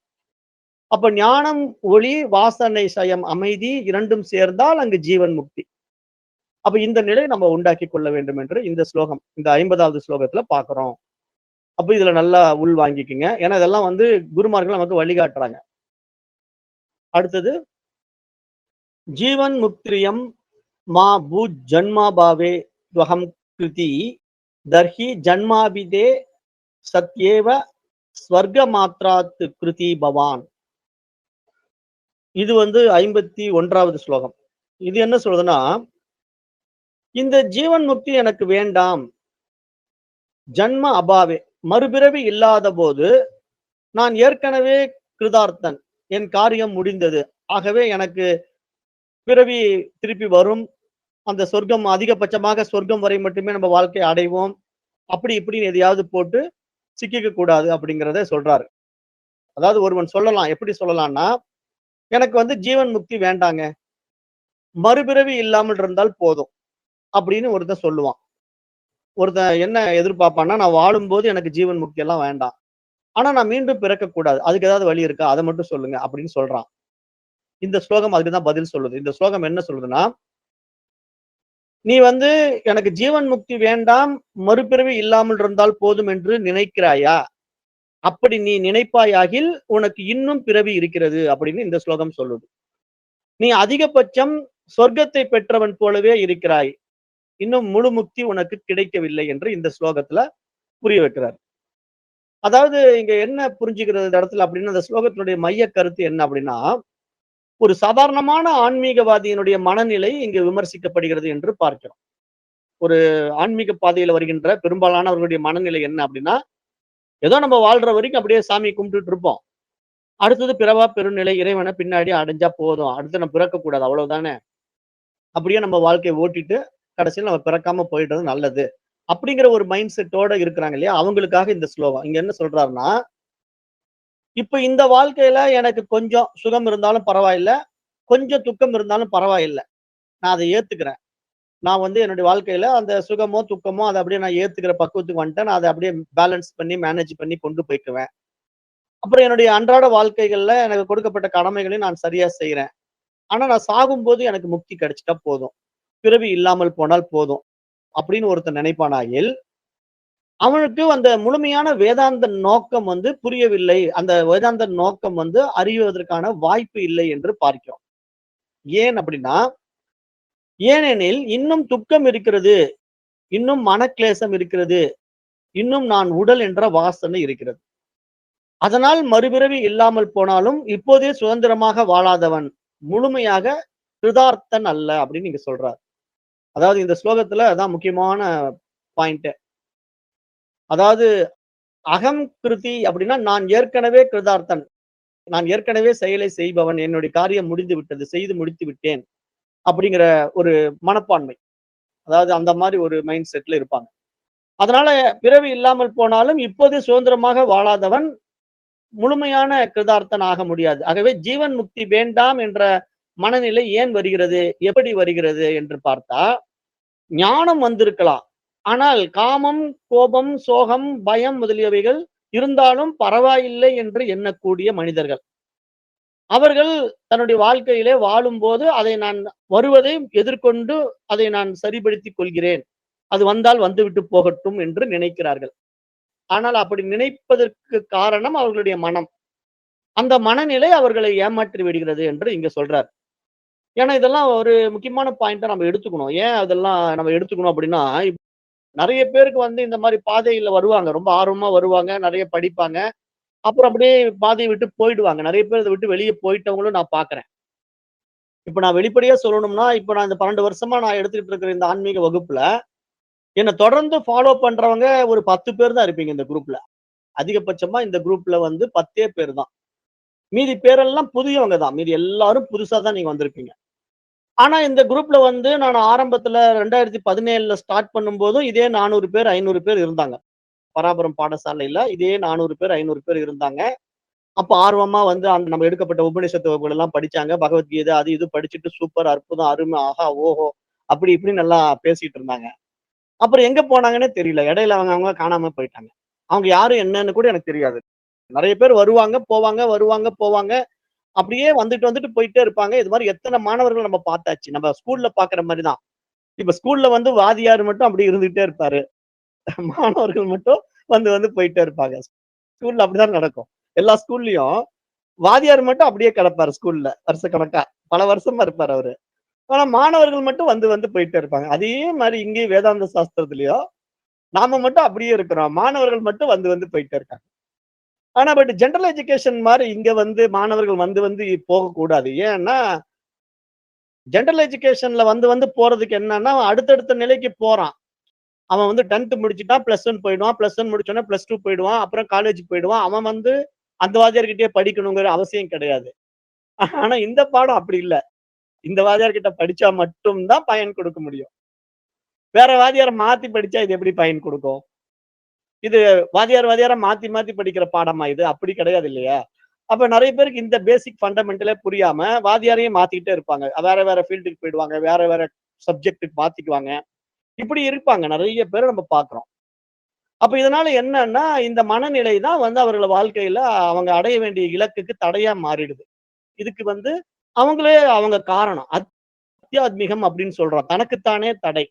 அப்ப ஞானம், ஒளி, வாசனை, சயம், அமைதி இரண்டும் சேர்ந்தால் அங்கு ஜீவன் முக்தி. அப்ப இந்த நிலை நம்ம உண்டாக்கி கொள்ள வேண்டும் என்று இந்த ஸ்லோகம், இந்த 50வது ஸ்லோகத்துல பார்க்கிறோம். அப்ப இதுல நல்லா உள் வாங்கிக்குங்க. ஏன்னா இதெல்லாம் வந்து குருமார்கள் நமக்கு வழிகாட்டுறாங்க. அடுத்தது ஜீவன் முக்திரியம் மா பூத் ஜன்மாபாவே துவகம் கிருதி தர்ஹி ஜன்மாபிதே சத்யேவ ஸ்வர்க மாத்ராத் கிருதி பவான். இது வந்து 51வது ஸ்லோகம். இது என்ன சொல்றதுன்னா, இந்த ஜீவன் முக்தி எனக்கு வேண்டாம். ஜன்ம அபாவே, மறுபிறவி இல்லாத போது நான் ஏற்கனவே கிருதார்த்தன், என் காரியம் முடிந்தது. ஆகவே எனக்கு பிறவி திருப்பி வரும். அந்த சொர்க்கம் அதிகபட்சமாக சொர்க்கம் வரை மட்டுமே நம்ம வாழ்க்கையை அடைவோம். அப்படி இப்படின்னு எதையாவது போட்டு சிக்கிக்க கூடாது அப்படிங்கிறத சொல்றாரு. அதாவது ஒருவன் சொல்லலாம், எப்படி சொல்லலாம்னா, எனக்கு வந்து ஜீவன் முக்தி வேண்டாங்க, மறுபிறவி இல்லாமல் இருந்தால் போதும் அப்படின்னு ஒருத்தன் சொல்லுவான். ஒருத்தன் என்ன எதிர்பார்ப்பான்னா, நான் வாழும்போது எனக்கு ஜீவன் முக்தி எல்லாம் வேண்டாம், ஆனா நான் மீண்டும் பிறக்க கூடாது, அதுக்கு ஏதாவது வழி இருக்கா, அதை மட்டும் சொல்லுங்க அப்படின்னு சொல்றான். இந்த ஸ்லோகம் அதுக்குதான் பதில் சொல்லுது. இந்த ஸ்லோகம் என்ன சொல்லுதுன்னா, நீ வந்து எனக்கு ஜீவன் முக்தி வேண்டாம், மறுபிறவி இல்லாமல் இருந்தால் போதும் என்று நினைக்கிறாயா? அப்படி நீ நினைப்பாயாகில் உனக்கு இன்னும் பிறவி இருக்கிறது அப்படின்னு இந்த ஸ்லோகம் சொல்லுது. நீ அதிகபட்சம் சொர்க்கத்தை பெற்றவன் போலவே இருக்கிறாய், இன்னும் முழு முக்தி உனக்கு கிடைக்கவில்லை என்று இந்த ஸ்லோகத்துல புரிய வைக்கிறார். அதாவது இங்க என்ன புரிஞ்சுக்கிறது இந்த இடத்துல அப்படின்னா, அந்த ஸ்லோகத்தினுடைய மைய கருத்து என்ன அப்படின்னா, ஒரு சாதாரணமான ஆன்மீகவாதியினுடைய மனநிலை இங்கு விமர்சிக்கப்படுகிறது என்று பார்க்கிறோம். ஒரு ஆன்மீக பாதையில வருகின்ற பெரும்பாலானவர்களுடைய மனநிலை என்ன அப்படின்னா, ஏதோ நம்ம வாழ்ற வரைக்கும் அப்படியே சாமி கும்பிட்டுட்டு இருப்போம். அடுத்தது பிறவா பெருநிலை இறைவனை பின்னாடி அடைஞ்சா போதும், அடுத்து நம்ம பிறக்க கூடாது, அவ்வளவுதானே. அப்படியே நம்ம வாழ்க்கையை ஓட்டிட்டு கடைசியில் நம்ம பிறக்காம போயிட்டது நல்லது அப்படிங்கிற ஒரு மைண்ட் செட்டோட இருக்கிறாங்க இல்லையா, அவங்களுக்காக இந்த ஸ்லோகம். இங்க என்ன சொல்றாருன்னா, இப்ப இந்த வாழ்க்கையில எனக்கு கொஞ்சம் சுகம் இருந்தாலும் பரவாயில்ல, கொஞ்சம் துக்கம் இருந்தாலும் பரவாயில்ல, நான் அதை ஏத்துக்கிறேன். நான் வந்து என்னுடைய வாழ்க்கையில அந்த சுகமோ துக்கமோ அதை அப்படியே நான் ஏத்துக்கிற பக்குவத்துக்கு வந்துட்டேன். நான் அதை அப்படியே பேலன்ஸ் பண்ணி மேனேஜ் பண்ணி கொண்டு போய்க்குவேன். அப்புறம் என்னுடைய அன்றாட வாழ்க்கைகள்ல எனக்கு கொடுக்கப்பட்ட கடமைகளையும் நான் சரியா செய்யறேன். ஆனா நான் சாகும்போது எனக்கு முக்தி கிடைச்சிட்டா போதும், பிறவி இல்லாமல் போனால் போதும் அப்படின்னு ஒருத்தன் நினைப்பானாயில், அவனுக்கு அந்த முழுமையான வேதாந்த நோக்கம் வந்து புரியவில்லை. அந்த வேதாந்த நோக்கம் வந்து அறிவதற்கான வாய்ப்பு இல்லை என்று பார்க்கிறோம். ஏன் அப்படின்னா, ஏனெனில் இன்னும் துக்கம் இருக்கிறது, இன்னும் மனக்லேசம் இருக்கிறது, இன்னும் நான் உடல் என்ற வாசனை இருக்கிறது. அதனால் மறுபிறவி இல்லாமல் போனாலும் இப்போதே சுதந்திரமாக வாழாதவன் முழுமையாக கிருதார்த்தன் அல்ல அப்படின்னு நீங்க சொல்றார். அதாவது இந்த ஸ்லோகத்துல அதான் முக்கியமான பாயிண்ட். அதாவது அகம் கிருதி அப்படின்னா நான் ஏற்கனவே கிருதார்த்தன், நான் ஏற்கனவே செயலை செய்பவன், என்னுடைய காரியம் முடிந்து விட்டது, செய்து முடித்து விட்டேன் அப்படிங்கிற ஒரு மனப்பான்மை. அதாவது அந்த மாதிரி ஒரு மைண்ட் செட்ல இருப்பாங்க. அதனால பிறவி இல்லாமல் போனாலும் இப்போதே சுதந்திரமாக வாழாதவன் முழுமையான கிருதார்த்தன் ஆக முடியாது. ஆகவே ஜீவன் முக்தி வேண்டாம் என்ற மனநிலை ஏன் வருகிறது, எப்படி வருகிறது என்று பார்த்தா, ஞானம் வந்திருக்கலாம், ஆனால் காமம், கோபம், சோகம், பயம் முதலியவைகள் இருந்தாலும் பரவாயில்லை என்று எண்ணக்கூடிய மனிதர்கள், அவர்கள் தன்னுடைய வாழ்க்கையிலே வாழும்போது அதை நான் வருவதை எதிர்கொண்டு அதை நான் சரிப்படுத்திக் கொள்கிறேன், அது வந்தால் வந்துவிட்டு போகட்டும் என்று நினைக்கிறார்கள். ஆனால் அப்படி நினைப்பதற்கு காரணம் அவர்களுடைய மனம். அந்த மனநிலை அவர்களை ஏமாற்றி விடுகிறது என்று இங்க சொல்றார். ஏன்னா இதெல்லாம் ஒரு முக்கியமான பாயிண்டா நம்ம எடுத்துக்கணும். ஏன் அதெல்லாம் நம்ம எடுத்துக்கணும் அப்படின்னா, நிறைய பேருக்கு வந்து இந்த மாதிரி பாதையில வருவாங்க, ரொம்ப ஆர்வமா வருவாங்க, நிறைய படிப்பாங்க, அப்புறம் அப்படியே பாதையை விட்டு போயிடுவாங்க. நிறைய பேர் இதை விட்டு வெளியே போயிட்டவங்களும் நான் பார்க்கிறேன். இப்ப நான் வெளிப்படையா சொல்லணும்னா, இப்ப நான் இந்த 12 வருஷமா நான் எடுத்துக்கிட்டு இருக்கிற இந்த ஆன்மீக வகுப்புல என்ன தொடர்ந்து ஃபாலோ பண்றவங்க ஒரு 10 பேர் தான் இருப்பீங்க இந்த குரூப்ல. அதிகபட்சமா இந்த குரூப்ல வந்து 10 பேர் தான். மீதி பேரெல்லாம் புதியவங்க தான். மீதி எல்லாரும் புதுசா தான் நீங்க வந்திருப்பீங்க. ஆனா இந்த குரூப்ல வந்து நான் ஆரம்பத்துல 2017ல ஸ்டார்ட் பண்ணும்போதும் இதே 400 பேர், 500 பேர் இருந்தாங்க. பராபரம் பாடசாலையில இதே 400 பேர், 500 பேர் இருந்தாங்க. அப்ப ஆர்வமா வந்து அந்த நம்ம எடுக்கப்பட்ட உபநிஷத்து வகுப்புகள் எல்லாம் படிச்சாங்க. பகவத்கீதை அது இது படிச்சுட்டு சூப்பர், அற்புதம், அருமை, ஆஹா, ஓஹோ! அப்படி இப்படின்னு நல்லா பேசிட்டு இருந்தாங்க. அப்புறம் எங்க போனாங்கன்னே தெரியல. இடையில அவங்க காணாம போயிட்டாங்க. அவங்க யாரு என்னன்னு கூட எனக்கு தெரியாது. நெறைய பேர் வருவாங்க, போவாங்க, வருவாங்க, போவாங்க. அப்படியே வந்துட்டு, வந்துட்டு போயிட்டே இருப்பாங்க. இது மாரி எத்தன மாணவர்கள் நம்ம பார்த்தாச்சு. நம்ம ஸ்கூல்ல பார்க்கிற மாரி தான். இப்ப ஸ்கூல்ல வந்து வாத்தியார் மட்டும் அப்படி இருந்துகிட்டே இருப்பாரு. மாணவர்கள் மட்டும் வந்து, வந்து போயிட்டே இருப்பாங்க. ஸ்கூல்ல அப்படிதான் நடக்கும். எல்லா ஸ்கூல்லயும் வாத்தியார் மட்டும் அப்படியே கிடப்பாரு ஸ்கூல்ல. வருஷக்கணக்கா. பல வருஷமா இருப்பாரு அவரு. ஆனா மாணவர்கள் மட்டும் வந்து, வந்து போயிட்டே இருப்பாங்க. அதே மாரி இங்கேயும் வேதாந்த சாஸ்திரத்திலயும் நாம மட்டும் அப்படியே இருக்கிறோம். மாணவர்கள் மட்டும் வந்து, வந்து போயிட்டே இருக்காங்க. ஆனா ஜெனரல் எஜுகேஷன் மாரி இங்க வந்து மாணவர்கள் வந்து, வந்து போகக்கூடாது. ஏன்னா ஜெனரல் எஜுகேஷன்ல வந்து வந்து போறதுக்கு என்னன்னா, அடுத்தடுத்த நிலைக்கு போறான். அவன் வந்து 10த் முடிச்சுட்டான், +1 போயிடுவான். +1 முடிச்சோனே +2 போயிடுவான். அப்புறம் காலேஜ் போயிடுவான். அவன் வந்து அந்த வாத்தியார்கிட்டயே படிக்கணுங்கிற அவசியம் கிடையாது. ஆனா இந்த பாடம் அப்படி இல்ல. இந்த வாத்தியார் கிட்ட படிச்சா மட்டும் தான் பயன் கொடுக்க முடியும். வேற வாத்தியார மாத்தி படிச்சா இது எப்படி பயன் கொடுக்கும்? இது வாத்தியாரா மாத்தி மாத்தி படிக்கிற பாடமா இது? அப்படி கிடையாது இல்லையா? அப்ப நெறைய பேருக்கு இந்த பேசிக் ஃபண்டமெண்டலே புரியாம வாத்தியாரையும் மாத்திக்கிட்டே இருப்பாங்க. வேற வேற ஃபீல்டுக்கு போயிடுவாங்க. வேற வேற சப்ஜெக்ட்க்கு மாத்திக்குவாங்க. இப்படி இருப்பாங்க. நெறைய பேர நம்ம பார்க்கிறோம். அப்ப இதனால என்னன்னா, இந்த மனநிலை தான் வந்து அவர்கள வாழ்க்கையில அவங்க அடைய வேண்டிய இலக்குக்கு தடையா மாறிடுது. இதுக்கு வந்து அவங்களே அவங்க காரணம். அத்தியாத்மிகம் அப்படின்னு சொல்றோம். தனக்குத்தானே தடை.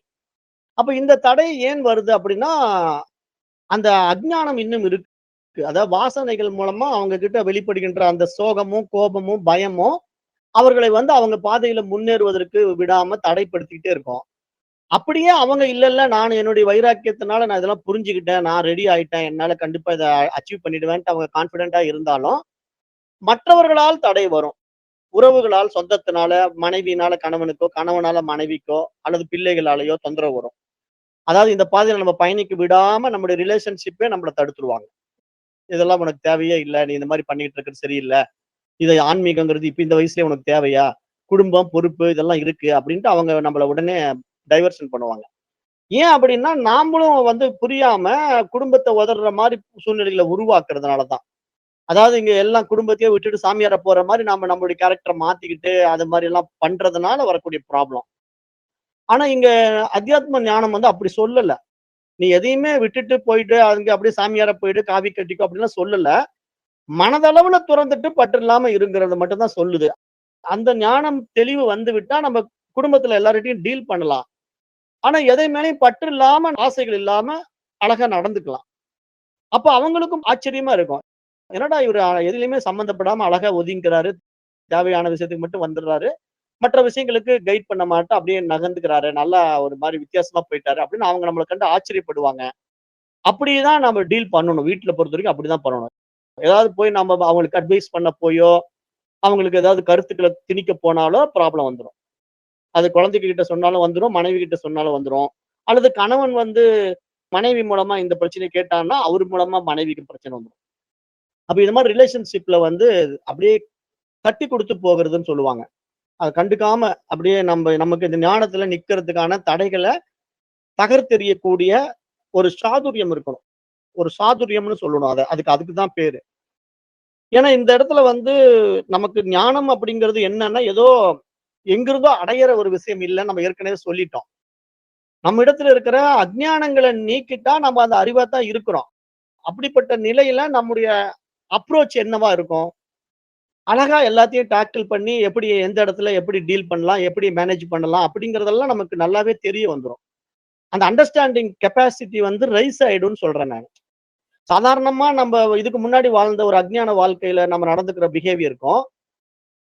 அப்ப இந்த தடை ஏன் வருது அப்படின்னா, அந்த அஞ்ஞானம் இன்னும் இருக்கு. அதாவது வாசனைகள் மூலமா அவங்க கிட்ட வெளிப்படுகின்ற அந்த சோகமும், கோபமும், பயமும் அவர்களை வந்து அவங்க பாதையில முன்னேறுவதற்கு விடாம தடைப்படுத்திக்கிட்டே இருக்கும். அப்படியே அவங்க இல்ல, இல்ல நான் என்னுடைய வைராக்கியத்தினால நான் இதெல்லாம் புரிஞ்சுகிட்டேன். நான் ரெடி ஆயிட்டேன். என்னால கண்டிப்பா இத அச்சீவ் பண்ணிடுவேன்ட்டு அவங்க கான்ஃபிடென்ட்டா இருந்தாலும், மற்றவர்களால் தடை வரும். உறவுகளால், சொந்தத்தினால, மனைவியினால கணவனுக்கோ, கணவனால மனைவிக்கோ, அல்லது பிள்ளைகளாலயோ தொந்தரவு வரும். அதாவது இந்த பாதையில நம்ம பயணிக்க விடாம நம்முடைய ரிலேஷன்ஷிப்பே நம்மள தடுத்துருவாங்க. இதெல்லாம் உனக்கு தேவையே இல்ல. நீ இந்த மாரி பண்ணிட்டு இருக்கிறது சரியில்ல. இது ஆன்மீகங்கிறது இப்ப இந்த வயசுலயே உனக்கு தேவையா? குடும்பம், பொறுப்பு இதெல்லாம் இருக்கு அப்படின்ட்டு அவங்க நம்மள உடனே டைவர்ஷன் பண்ணுவாங்க. ஏன் அப்படின்னா, நாமளும் வந்து புரியாம குடும்பத்த உதர்ற மாரி சூழ்நிலைகள உருவாக்குறதுனால தான். அதாவது இங்க எல்லாம் குடும்பத்தையே விட்டுட்டு சாமியார போற மாரி நாம நம்மளுடைய கேரக்டர மாத்திக்கிட்டு, அது மாரிலாம் பண்றதுனால வரக்கூடிய ப்ராப்ளம். ஆனா இங்க அத்தியாத்ம ஞானம் வந்து அப்படி சொல்லல. நீ எதையுமே விட்டுட்டு போயிட்டு, அங்க அப்படியே சாமியாரா போயிட்டு காவி கட்டிக்கோ அப்படின்லாம் சொல்லல. மனதளவுல துறந்துட்டு பற்று இல்லாம இருங்கிறத மட்டும் தான் சொல்லுது. அந்த ஞானம் தெளிவு வந்து விட்டா நம்ம குடும்பத்துல எல்லார்கிட்டயும் டீல் பண்ணலாம். ஆனா எதை மேலயும் பற்று இல்லாம, ஆசைகள் இல்லாம அழகா நடந்துக்கலாம். அப்ப அவங்களுக்கும் ஆச்சரியமா இருக்கும். என்னடா இவரு எதுலயுமே சம்மந்தப்படாம அழகா ஒதுங்கிக்கிறாரு. தேவையான விஷயத்துக்கு மட்டும் வந்துடுறாரு. மற்ற விஷயங்களுக்கு கைட் பண்ண மாட்டோம். அப்படியே நகர்ந்துக்கிறாரு. நல்லா ஒரு மாரி வித்தியாசமா போயிட்டாரு அப்படின்னு அவங்க நம்மள கண்டு ஆச்சரியப்படுவாங்க. அப்படிதான் நம்ம டீல் பண்ணணும். வீட்ல பொறுத்தவரைக்கும் அப்படிதான் பண்ணணும். ஏதாவது போய் நம்ம அவங்களுக்கு அட்வைஸ் பண்ண போயோ, அவங்களுக்கு ஏதாவது கருத்துக்கள திணிக்க போனாலோ ப்ராப்ளம் வந்துரும். அது குழந்தைங்க கிட்ட சொன்னாலும் வந்துரும், மனைவி கிட்ட சொன்னாலும் வந்துரும். அல்லது கணவன் வந்து மனைவி மூலமா இந்த பிரச்சனைய கேட்டான்னா, அவர் மூலமா மனைவிக்கு பிரச்சனை வந்துரும். அப்ப இந்த மாரி ரிலேஷன்ஷிப்ல வந்து அப்படியே தட்டி குடுத்து போகுறதுன்னு சொல்லுவாங்க. அத கண்டுக்காம அப்படியே நமக்கு இந்த ஞானத்துல நிக்கிறதுக்கான தடைகள தகர்த்தெறியக்கூடிய ஒரு சாதுரியம் இருக்கணும். ஒரு சாதுரியம்னு சொல்லணும் அத. அதுக்கு தான் பேரு. ஏன்னா இந்த இடத்துல வந்து நமக்கு ஞானம் அப்படிங்கிறது என்னன்னா, ஏதோ எங்கிருந்தோ அடையிற ஒரு விஷயம் இல்லன்னு நம்ம ஏற்கனவே சொல்லிட்டோம். நம்ம இடத்துல இருக்கிற அஞ்ஞானங்கள நீக்கிட்டா நம்ம அந்த அறிவா தான் இருக்கிறோம். அப்படிப்பட்ட நிலையில நம்முடைய அப்ரோச் என்னவா இருக்கும்? அழகா எல்லாத்தையும் டாக்கிள் பண்ணி எப்படி எந்த இடத்துல எப்படி டீல் பண்ணலாம், எப்படி மேனேஜ் பண்ணலாம் அப்படிங்கிறதெல்லாம் நமக்கு நல்லாவே தெரிய வந்துரும். அந்த அண்டர்ஸ்டாண்டிங் கெப்பாசிட்டி வந்து ரைஸ் ஆயிடும்னு சொல்றேன் நானு. சாதாரணமா நம்ப இதுக்கு முன்னாடி வாழ்ந்த ஒரு அஞ்ஞான வாழ்க்கையில நம்ம நடந்துக்கிற பிஹேவியருக்கும்,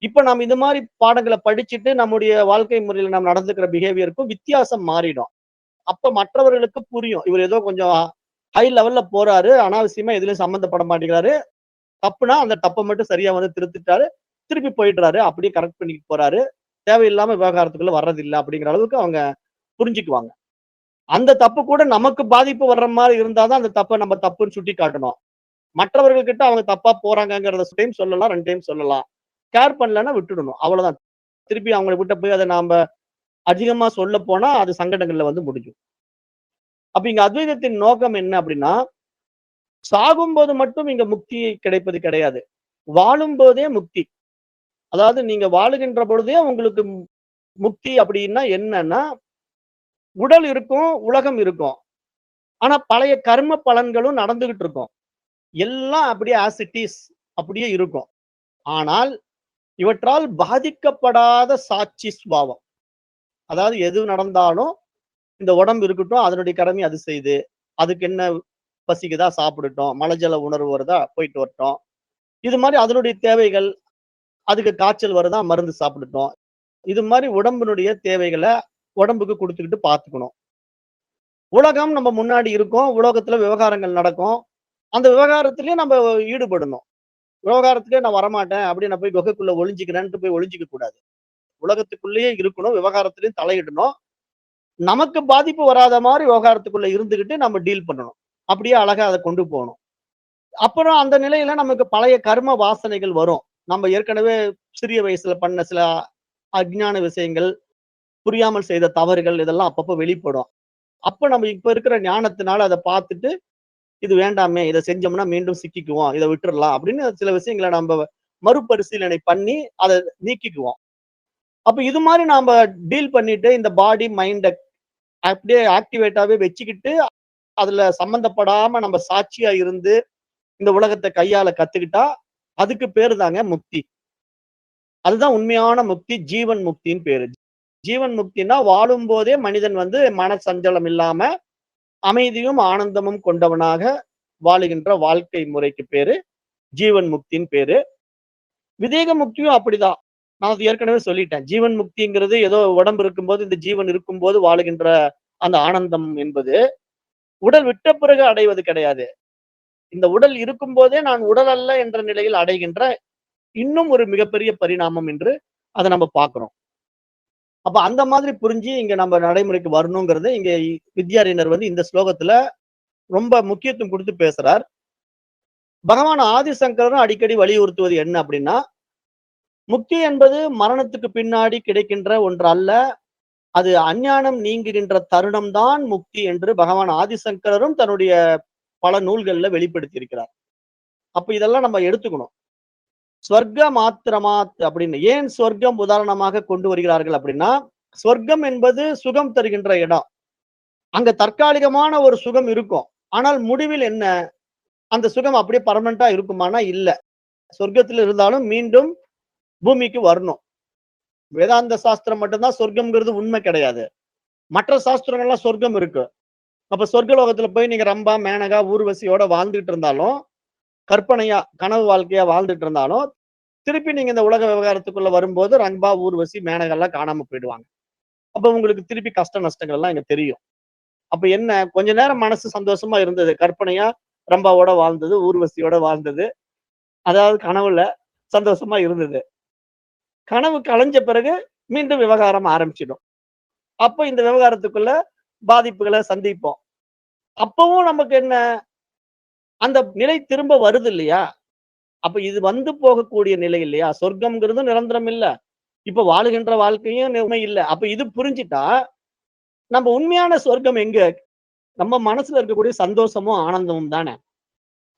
இப்ப நம்ம இந்த மாரி பாடங்கள படிச்சுட்டு நம்முடைய வாழ்க்கை முறையில நம்ம நடந்துக்கிற பிஹேவியருக்கும் வித்தியாசம் மாறிடும். அப்ப மற்றவர்களுக்கு புரியும். இவரு ஏதோ கொஞ்சம் ஹை லெவல்ல போறாரு. அனாவசியமா எதுலயும் சம்மந்தப்பட மாட்டேங்கிறாரு. தப்புனா அந்த தப்ப மட்டும் சரியா வந்து திருத்திட்டாரு. திருப்பி போயிடுறாரு. அப்படியே கரெக்ட் பண்ணிட்டு போறாரு. தேவையில்லாம விவகாரத்துக்குள்ள வர்றதில்ல அப்படிங்கிற அளவுக்கு அவங்க புரிஞ்சுக்குவாங்க. அந்த தப்பு கூட நமக்கு பாதிப்பு வர்ற மாரி இருந்தா தான் அந்த தப்ப நம்ம தப்புன்னு சுட்டிக்காட்டணும். மற்றவர்கள் கிட்ட அவங்க தப்பா போறாங்கங்கிறத டைம் சொல்லலாம், 2 டைம் சொல்லலாம். கேர் பண்ணலன்னா விட்டுடணும். அவ்வளவுதான். திருப்பி அவங்கள கிட்ட போய் அத நாம அதிகமா சொல்லப் போனா, அது சங்கடங்கள்ல வந்து முடியும். அப்ப இங்க அத்வைதத்தின் நோக்கம் என்ன அப்படின்னா, சாகும்போது மட்டும் இங்க முக்தி கிடைப்பது கிடையாது. வாழும்போதே முக்தி. அதாவது நீங்க வாழுகின்ற பொழுதே உங்களுக்கு முக்தி அப்படின்னா என்னன்னா, உடல் இருக்கும், உலகம் இருக்கும். ஆனா பழைய கர்ம பலன்களும் நடந்துகிட்டு இருக்கும். எல்லாம் அப்படியே ஆஸ் இட் இஸ் அப்படியே இருக்கும். ஆனால் இவற்றால் பாதிக்கப்படாத சாட்சி சுபாவம். அதாவது எது நடந்தாலும் இந்த உடம்பு இருக்கட்டும், அதனுடைய கடமைய அது செய்யுது. அதுக்கு என்ன பசிக்குதா சாப்பிடட்டும். மலஜல உணர்வு வருதா போயிட்டு வரட்டும். இது மாரி அதனுடைய தேவைகள், அதுக்கு காய்ச்சல் வருதா மருந்து சாப்பிடட்டும். இது மாரி உடம்பினுடைய தேவைகள உடம்புக்கு குடுத்துக்கிட்டு பார்த்துக்கணும். உலகம் நம்ம முன்னாடி இருக்கோம். உலகத்துல விவகாரங்கள் நடக்கும். அந்த விவகாரத்திலயும் நம்ம ஈடுபடணும். விவகாரத்துக்கே நான் வரமாட்டேன் அப்படின்னு நான் போய் குகைக்குள்ள ஒளிஞ்சுக்கிறேன்ட்டு போய் ஒளிஞ்சுக்க கூடாது. உலகத்துக்குள்ளேயே இருக்கணும். விவகாரத்திலயும் தலையிடணும். நமக்கு பாதிப்பு வராத மாரி விவகாரத்துக்குள்ள இருந்துகிட்டு நம்ம டீல் பண்ணணும். அப்படியே அழகா அத கொண்டு போணும். அப்புறம் அந்த நிலையில நமக்கு பழைய கர்ம வாசனைகள் வரும். நம்ம ஏற்கனவே சிறிய வயசுல பண்ண சில அஞ்ஞான விஷயங்கள், புரியாமல் செய்த தவறுகள் இதெல்லாம் அப்பப்போ வெளிப்படும். அப்ப நம்ம இப்ப இருக்கிற ஞானத்தினால அத பார்த்துட்டு, இது வேண்டாமே, இத செஞ்சோம்னா மீண்டும் சிக்கிக்குவோம். இத விட்டுறலாம் அப்படின்னு சில விஷயங்கள நம்ப மறுபரிசீலனை பண்ணி அத நீக்கிக்குவோம். அப்ப இது மாரி நாம டீல் பண்ணிட்டு இந்த பாடி, மைண்ட அப்படியே ஆக்டிவேட்டாவே வச்சுக்கிட்டு, அதுல சம்பந்தப்படாம நம்ம சாட்சியா இருந்து இந்த உலகத்த கையாள கத்துக்கிட்டா, அதுக்கு பேரு தாங்க முக்தி. அதுதான் உண்மையான முக்தி. ஜீவன் முக்தின்னு பேரு. ஜீவன் முக்தின்னா வாழும்போதே மனிதன் வந்து மன சஞ்சலம் இல்லாம அமைதியும், ஆனந்தமும் கொண்டவனாக வாழுகின்ற வாழ்க்கை முறைக்கு பேரு ஜீவன் முக்தின்னு பேரு. விதேக முக்தியும் அப்படிதான். நான் அது ஏற்கனவே சொல்லிட்டேன். ஜீவன் முக்திங்கிறது ஏதோ உடம்பு இருக்கும்போது, இந்த ஜீவன் இருக்கும்போது வாழுகின்ற அந்த ஆனந்தம் என்பது, உடல் விட்ட பிறகு அடைவது கிடையாது. இந்த உடல் இருக்கும்போதே நான் உடல் அல்ல என்ற நிலையில் அடைகின்ற இன்னும் ஒரு மிகப்பெரிய பரிணாமம் என்று அத நம்ம பார்க்கிறோம். அப்ப அந்த மாதிரி புரிஞ்சு இங்க நம்ம நடைமுறைக்கு வரணுங்கிறத இங்க வித்யாரண்யர் வந்து இந்த ஸ்லோகத்துல ரொம்ப முக்கியத்துவம் குடுத்து பேசுறார். பகவான் ஆதிசங்கரரும் அடிக்கடி வலியுறுத்துவது என்ன அப்படின்னா, முக்தி என்பது மரணத்துக்கு பின்னாடி கிடைக்கின்ற ஒன்று அல்ல. அது அஞ்ஞானம் நீங்குகின்ற தருணம் தான் முக்தி என்று பகவான் ஆதிசங்கரரும் தன்னுடைய பல நூல்கள்ல வெளிப்படுத்தி இருக்கிறார். அப்ப இதெல்லாம் நம்ம எடுத்துக்கணும். ஸ்வர்க மாத்திரமாத் அப்படின்னு ஏன் சொர்க்கம் உதாரணமாக கொண்டு வருகிறார்கள் அப்படின்னா, சொர்க்கம் என்பது சுகம் தருகின்ற இடம். அங்க தற்காலிகமான ஒரு சுகம் இருக்கும். ஆனால் முடிவில் என்ன? அந்த சுகம் அப்படியே பெர்மனன்ட்டா இருக்குமானா இல்ல. சொர்க்கத்துல இருந்தாலும் மீண்டும் பூமிக்கு வரணும். வேதாந்த சாஸ்திரம் மட்டும் தான் சொர்க்கம்ங்கிறது உண்மை கிடையாது. மற்ற சாஸ்திரங்கள்லாம் சொர்க்கம் இருக்கு. அப்ப சொர்க்கலோகத்துல போய் நீங்க ரம்பா, மேனகா, ஊர்வசியோட வாழ்ந்துட்டு இருந்தாலும், கற்பனையா கனவு வாழ்க்கையா வாழ்ந்துட்டு இருந்தாலும், திருப்பி நீங்க இந்த உலக விவகாரத்துக்குள்ள வரும்போது ரம்பா, ஊர்வசி, மேனகாலாம் காணாம போயிடுவாங்க. அப்ப உங்களுக்கு திருப்பி கஷ்ட நஷ்டங்கள் எல்லாம் இங்க தெரியும். அப்ப என்ன கொஞ்ச நேரம் மனசு சந்தோஷமா இருந்தது. கற்பனையா ரம்பாவோட வாழ்ந்தது, ஊர்வசியோட வாழ்ந்தது. அதாவது கனவுல சந்தோஷமா இருந்தது. கனவு கலைஞ்ச பிறகு மீண்டும் விவகாரம் ஆரம்பிச்சிடும். அப்ப இந்த விவகாரத்துக்குள்ள பாதிப்புகள சந்திப்போம். அப்பவும் நமக்கு என்ன அந்த நிலை திரும்ப வருது இல்லையா? அப்ப இது வந்து போகக்கூடிய நிலை இல்லையா? சொர்க்கம்ங்கிறது நிரந்தரம் இல்ல. இப்ப வாழுகின்ற வாழ்க்கையும் உண்மை இல்ல. அப்ப இது புரிஞ்சுட்டா, நம்ம உண்மையான சொர்க்கம் எங்க? நம்ம மனசுல இருக்கக்கூடிய சந்தோஷமும், ஆனந்தமும் தானே.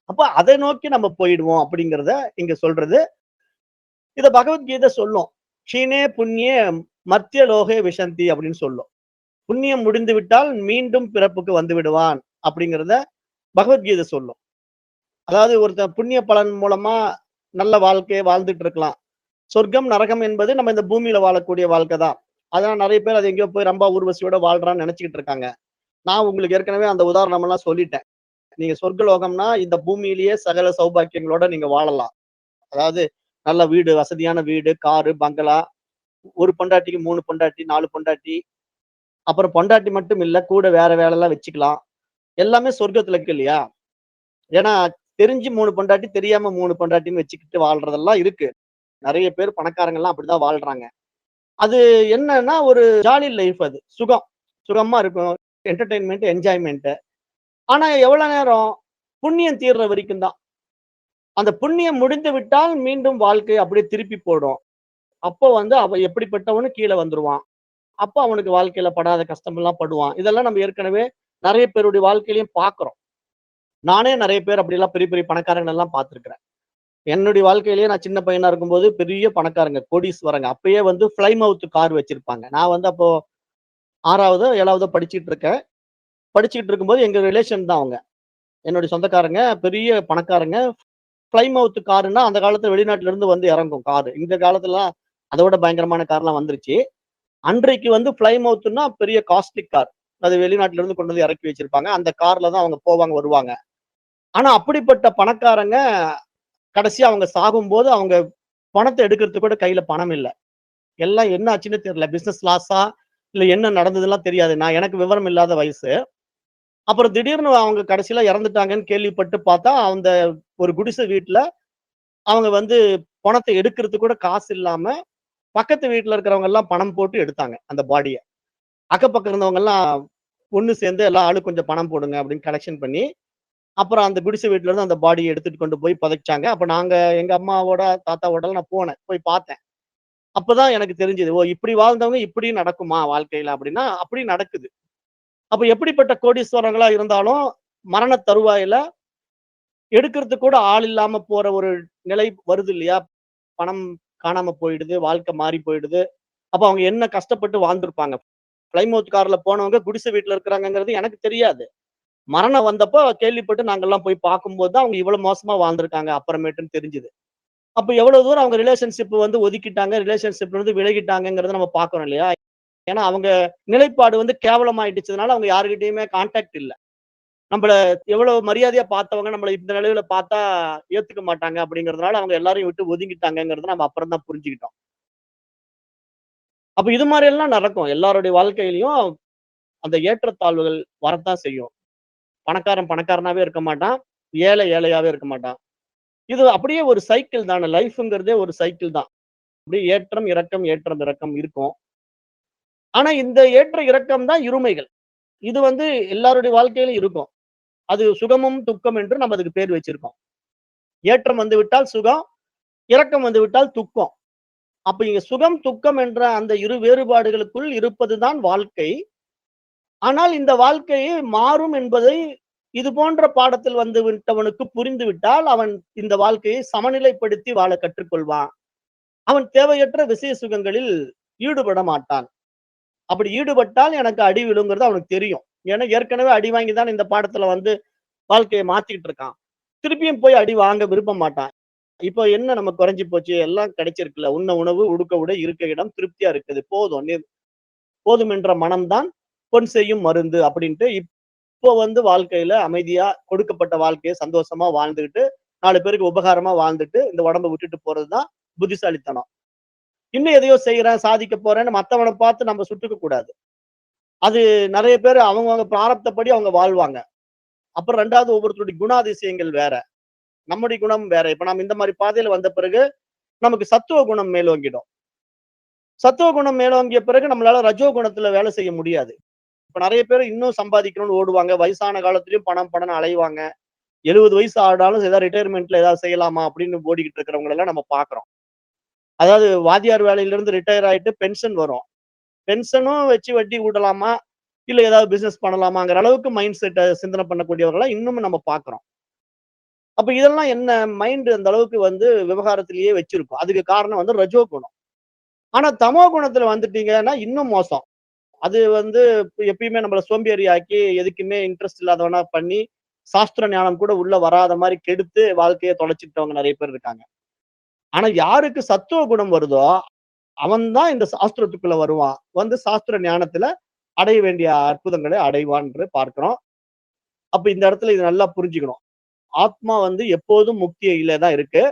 அப்ப அதை நோக்கி நம்ம போயிடுவோம் அப்படிங்கிறத இங்க சொல்றது. இத பகவத்கீதை சொல்லும். "க்ஷீணே புண்ணியே மர்த்ய லோகே விசந்தி" அப்படின்னு சொல்லும். புண்ணியம் முடிந்து விட்டால் மீண்டும் பிறப்புக்கு வந்து விடுவான் அப்படிங்கிறத பகவத்கீதை சொல்லும். அதாவது ஒருத்தன் புண்ணிய பலன் மூலமா நல்ல வாழ்க்கைய வாழ்ந்துட்டு இருக்கலாம். சொர்க்கம், நரகம் என்பது நம்ம இந்த பூமியில வாழக்கூடிய வாழ்க்கை தான். அதனால நெறைய பேர் அது எங்கேயோ போய் ரம்பா, ஊர்வசியோட வாழ்றான்னு நெனச்சுக்கிட்டு இருக்காங்க. நான் உங்களுக்கு ஏற்கனவே அந்த உதாரணம் எல்லாம் சொல்லிட்டேன். நீங்க சொர்க்கலோகம்னா இந்த பூமியிலேயே சகல சௌபாக்கியங்களோட நீங்க வாழலாம். அதாவது நல்ல வீடு, வசதியான வீடு, காரு, பங்களா, ஒரு பொண்டாட்டிக்கு 3 பொண்டாட்டி, 4 பொண்டாட்டி, அப்புறம் பொண்டாட்டி மட்டும் இல்ல, கூட வேற வேலைலாம் வச்சுக்கலாம். எல்லாமே சொர்க்கத்துல இருக்கு இல்லையா? ஏன்னா தெரிஞ்சு 3 பொண்டாட்டி, தெரியாம 3 பொண்டாட்டின்னு வச்சுக்கிட்டு வாழ்றதெல்லாம் இருக்கு. நெறைய பேர் பணக்காரங்கலாம் அப்படிதான் வாழ்றாங்க. அது என்னன்னா ஒரு ஜாலி லைஃப் அது. சுகம். சுகமா இருக்கும். Entertainment, enjoyment. ஆனா எவ்வளவு நேரம்? புண்ணியம் தீர்ற வரைக்கும் தான். அந்த புண்ணியம் முடிந்து விட்டால் மீண்டும் வாழ்க்கை அப்படியே திருப்பி போடும். அப்போ வந்து அவன் எப்படிப்பட்டவனு கீழ வந்துருவான். அப்ப அவனுக்கு வாழ்க்கையில படாத கஷ்டமெல்லாம் படுவான். இதெல்லாம் நம்ம ஏற்கனவே நெறைய பேருடைய வாழ்க்கையிலயும் பார்க்கிறோம். நானே நெறைய பேர் அப்படிலாம் பெரிய பெரிய பணக்காரங்கள பார்த்திருக்கிறேன். என்னுடைய வாழ்க்கையிலேயே நான் சின்ன பையனா இருக்கும்போது பெரிய பணக்காரங்க, கோடீஸ்வரங்க. அப்பயே வந்து ஃப்ளைமவுத் கார் வச்சிருப்பாங்க. நான் வந்து அப்போ 6வதோ, 7வதோ படிச்சுட்டு இருக்கேன். படிச்சுட்டு இருக்கும்போது எங்க ரிலேஷன் தான் அவங்க. என்னுடைய சொந்தக்காரங்க, பெரிய பணக்காரங்க. ஃப்ளைமவுத் காருன்னா அந்த காலத்துல வெளிநாட்டுல இருந்து வந்து இறங்கும் காரு. இந்த காலத்துலலாம் அத விட பயங்கரமான கார்லாம் வந்துருச்சு. அன்றைக்கு வந்து ஃப்ளைமவுத்ன்னா பெரிய காஸ்ட்லி கார். அது வெளிநாட்டுல இருந்து கொண்டு வந்து இறக்கி வச்சிருப்பாங்க. அந்த கார்ல தான் அவங்க போவாங்க, வருவாங்க. ஆனா அப்படிப்பட்ட பணக்காரங்க கடைசியா அவங்க சாகும்போது அவங்க பணத்த எடுக்கிறதுக்கு கூட கையில பணம் இல்ல. எல்லாம் என்ன ஆச்சுன்னு தெரியல. பிசினஸ் லாஸா? இல்ல என்ன நடந்ததுலாம் தெரியாது. எனக்கு விவரம் இல்லாத வயசு. அப்புறம் திடீர்னு அவங்க கடைசியில இறந்துட்டாங்கன்னு கேள்விப்பட்டு பார்த்தா, அந்த ஒரு குடிசை வீட்ல அவங்க வந்து பணத்த எடுக்கிறதுக்கு கூட காசு இல்லாம, பக்கத்து வீட்ல இருக்கிறவங்க எல்லாம் பணம் போட்டு எடுத்தாங்க, அந்த பாடிய. அக்கம் பக்கம் இருந்தவங்கலாம் ஒண்ணு சேர்ந்து எல்லாம் ஆளுக்கு கொஞ்சம் பணம் போடுங்க அப்படின்னு கலெக்ஷன் பண்ணி, அப்புறம் அந்த குடிசை வீட்ல இருந்து அந்த பாடிய எடுத்துட்டு கொண்டு போய் புதைச்சாங்க. அப்ப நாங்க எங்க அம்மாவோட, தாத்தாவோடலாம் நான் போனேன். போய் பார்த்தேன். அப்பதான் எனக்கு தெரிஞ்சது. ஓ! இப்படி வாழ்ந்தவங்க இப்படியும் நடக்குமா வாழ்க்கையில அப்படின்னா, அப்படி நடக்குது. அப்ப எப்படிப்பட்ட கோடீஸ்வரங்களா இருந்தாலும், மரண தருவாயில எடுக்கிறதுக்கு கூட ஆள் இல்லாம போற ஒரு நிலை வருது இல்லையா? பணம் காணாம போயிடுது, வாழ்க்கை மாறி போயிடுது. அப்ப அவங்க என்ன கஷ்டப்பட்டு வாழ்ந்திருப்பாங்க. பிளைமவுத் கார்ல போனவங்க குடிசை வீட்ல இருக்கிறாங்கங்கிறது எனக்கு தெரியாது. மரணம் வந்தப்போ கேள்விப்பட்டு நாங்கலாம் போய் பார்க்கும்போது தான் அவங்க இவ்வளவு மோசமா வாழ்ந்திருக்காங்க அப்புறமேட்டுன்னு தெரிஞ்சது. அப்ப எவ்வளவு தூரம் அவங்க ரிலேஷன்ஷிப் வந்து ஒதுக்கிட்டாங்க, ரிலேஷன்ஷிப்ல இருந்து விலகிட்டாங்கங்கிறத நம்ம பார்க்கிறோம் இல்லையா? ஏன்னா அவங்க நிலைப்பாடு வந்து கேவலமாயிடுச்சதுனால அவங்க யார்கிட்டயுமே கான்டாக்ட் இல்ல. நம்மள எவ்வளவு மரியாதையா பார்த்தவங்க நம்மள இந்த நிலையில பார்த்தா ஏத்துக்க மாட்டாங்க அப்படிங்கிறதுனால அவங்க எல்லாரையும் விட்டு ஒதுங்கிட்டாங்கங்கிறத நம்ம அப்புறம் தான் புரிஞ்சுக்கிட்டோம். அப்ப இது மாரி எல்லாம் நடக்கும். எல்லாருடைய வாழ்க்கையிலயும் அந்த ஏற்றத்தாழ்வுகள் வரத்தான் செய்யும். பணக்காரன் பணக்காரனாவே இருக்க மாட்டான். ஏழை ஏழையாவே இருக்க மாட்டான். இது அப்படியே ஒரு சைக்கிள் தானே. லைஃப்ங்கிறதே ஒரு சைக்கிள் தான். அப்படியே ஏற்றம், இறக்கம், ஏற்றம், இறக்கம் இருக்கும். ஆனா இந்த ஏற்ற இறக்கம் தான் இருமைகள். இது வந்து எல்லாருடைய வாழ்க்கையிலும் இருக்கும். அது சுகமும், துக்கம் என்று நம்ம அதுக்கு பேர் வச்சிருக்கோம். ஏற்றம் வந்து விட்டால் சுகம், இரக்கம் வந்து விட்டால் துக்கம். அப்ப இங்க சுகம், துக்கம் என்ற அந்த இரு வேறுபாடுகளுக்குள் இருப்பதுதான் வாழ்க்கை. ஆனால் இந்த வாழ்க்கை மாறும் என்பதை இது போன்ற பாடத்தில் வந்து விட்டவனுக்கு புரிந்து விட்டால், அவன் இந்த வாழ்க்கையை சமநிலைப்படுத்தி வாழ கற்றுக்கொள்வான். அவன் தேவையற்ற விஷய சுகங்களில் ஈடுபட மாட்டான். அப்படி ஈடுபட்டால் எனக்கு அடி விழுங்கிறது அவனுக்கு தெரியும். ஏன்னா ஏற்கனவே அடி வாங்கி தான் இந்த பாடத்துல வந்து வாழ்க்கைய மாத்திக்கிட்டு இருக்கான். திருப்பியும் போய் அடி வாங்க விரும்ப மாட்டான். இப்போ என்ன நமக்கு குறைஞ்சு போச்சு? எல்லாம் கிடைச்சிருக்குல்ல. உண்ண உணவு, உடுக்க உடை, இருக்க இடம், திருப்தியா இருக்குது. போதும். போதும் என்ற மனம் தான் பொன் செய்யும் மருந்து அப்படின்ட்டு இப்போ வந்து வாழ்க்கையில அமைதியா கொடுக்கப்பட்ட வாழ்க்கைய சந்தோஷமா வாழ்ந்துகிட்டு, 4 பேருக்கு உபகாரமா வாழ்ந்துட்டு, இந்த உடம்ப விட்டுட்டு போறது தான் புத்திசாலித்தனம். இன்னும் எதையோ செய்றேன், சாதிக்க போறேன்னு மத்தவன பார்த்து நம்ம சுட்டுக்க கூடாது. அது நெறைய பேரு அவங்கவங்க பிராரப்தப்படி அவங்க வாழ்வாங்க. அப்புறம் 2வது ஒவ்வொருத்தருடைய குணாதிசயங்கள் வேற. நம்முடைய குணம் வேற. இப்ப நம்ம இந்த மாரி பாதையில வந்த பிறகு, நமக்கு சத்துவ குணம் மேலோங்கிடும். சத்துவ குணம் மேலோங்கிய பிறகு நம்மளால ரஜோ குணத்துல வேலை செய்ய முடியாது. இப்ப நெறைய பேர் இன்னும் சம்பாதிக்கணும்னு ஓடுவாங்க. வயசான காலத்திலயும் பணம் பணம்னு அலைவாங்க. 70 வயசு ஆனாலும் ஏதாவது ரிட்டயர்மென்ட்ல ஏதாவது செய்யலாமா அப்படின்னு ஓடிக்கிட்டு இருக்கிறவங்கள எல்லாம் நம்ம பார்க்கிறோம். அதாவது வாத்தியார் வேலையிலிருந்து ரிட்டயர் ஆயிட்டு பென்ஷன் வரும். பென்ஷனும் வச்சு வட்டி விடலாமா? இல்ல ஏதாவது பிசினஸ் பண்ணலாமாங்கிற அளவுக்கு மைண்ட் செட்ட சிந்தனை பண்ணக்கூடியவர்களா இன்னமும் நம்ம பார்க்கிறோம். அப்ப இதெல்லாம் என்ன மைண்ட் அந்த அளவுக்கு வந்து விவகாரத்திலேயே வச்சிருக்கும். அதுக்கு காரணம் வந்து ரஜோ குணம். ஆனா தமோ குணத்துல வந்துட்டீங்கன்னா இன்னும் மோசம். அது வந்து எப்பயுமே நம்மள சோம்பேறி ஆக்கி, எதுக்குமே இன்ட்ரெஸ்ட் இல்லாதவனா பண்ணி, சாஸ்திர ஞானம் கூட உள்ள வராத மாரி கெடுத்து வாழ்க்கைய தொலைச்சுக்கிட்டவங்க நெறைய பேர் இருக்காங்க. ஆனா யாருக்கு சத்துவ குணம் வருதோ, அவன் தான் இந்த சாஸ்திரத்துக்குள்ள வருவான். வந்து சாஸ்திர ஞானத்துல அடைய வேண்டிய அற்புதங்களை அடைவான் என்று பார்க்கிறோம். அப்ப இந்த இடத்துல இது நல்லா புரிஞ்சுக்கணும். ஆத்மா வந்து எப்போதும் முக்தியில தான் இருக்கு.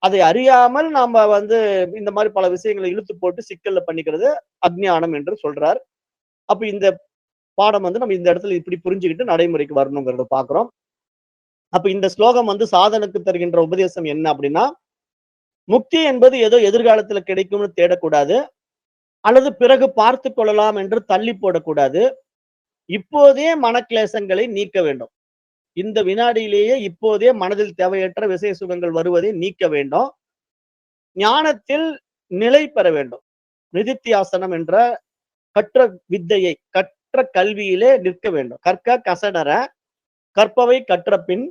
அதை அறியாமல் நாம வந்து இந்த மாரி பல விஷயங்கள இழுத்து போட்டு சிக்கல்ல பண்ணிக்கிறது அஞ்ஞானம் என்று சொல்றார். அப்ப இந்த பாடம் வந்து நம்ம இந்த இடத்துல இப்படி புரிஞ்சுகிட்டு நடைமுறைக்கு வரணுங்கிறத பார்க்கிறோம். அப்ப இந்த ஸ்லோகம் வந்து சாதனுக்கு தருகின்ற உபதேசம் என்ன அப்படின்னா, முக்தி என்பது ஏதோ எதிர்காலத்துல கிடைக்கும்னு தேடக்கூடாது. அல்லது பிறகு பார்த்துக் கொள்ளலாம் என்று தள்ளி போடக்கூடாது. இப்போதே மனக்லேசங்களை நீக்க வேண்டும். இந்த வினாடியிலேயே இப்போதே மனதில் தேவையற்ற விசய சுகங்கள் வருவதை நீக்க வேண்டும். ஞானத்தில் நிலை பெற வேண்டும். நிதித்தியாசனம் என்ற கற்ற வித்தையை, கற்ற கல்வியிலே நிற்க வேண்டும். கற்க கசடற கற்பவை கற்ற பின்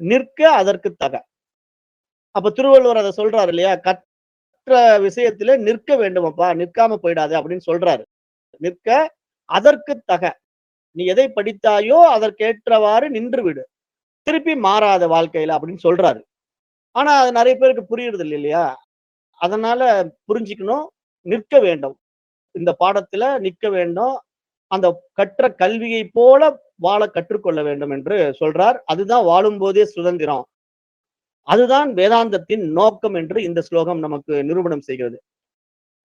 நிற்க அதற்கு தக. அப்ப திருவள்ளுவர் அத சொல்றாரு இல்லையா? கற்ற விஷயத்திலே நிற்க வேண்டும் அப்பா, நிற்காம போயிடாத அப்படின்னு சொல்றாரு. நிற்க அதற்கு தக. நீ எதை படித்தாயோ அதற்கேற்றவாறு நின்று விடு. திருப்பி மாறாத வாழ்க்கையில அப்படின்னு சொல்றாரு. ஆனா அது நெறைய பேருக்கு புரியுறது இல்லையா? அதனால புரிஞ்சுக்கணும். நிற்க வேண்டும். இந்த பாடத்துல நிற்க வேண்டும். அந்த கற்ற கல்வியைப் போல வாழ கற்றுக்கொள்ள வேண்டும் என்று சொல்றார். அதுதான் வாழும்போதே சுதந்திரம். அதுதான் வேதாந்தத்தின் நோக்கம் என்று இந்த ஸ்லோகம் நமக்கு நிரூபணம் செய்கிறது.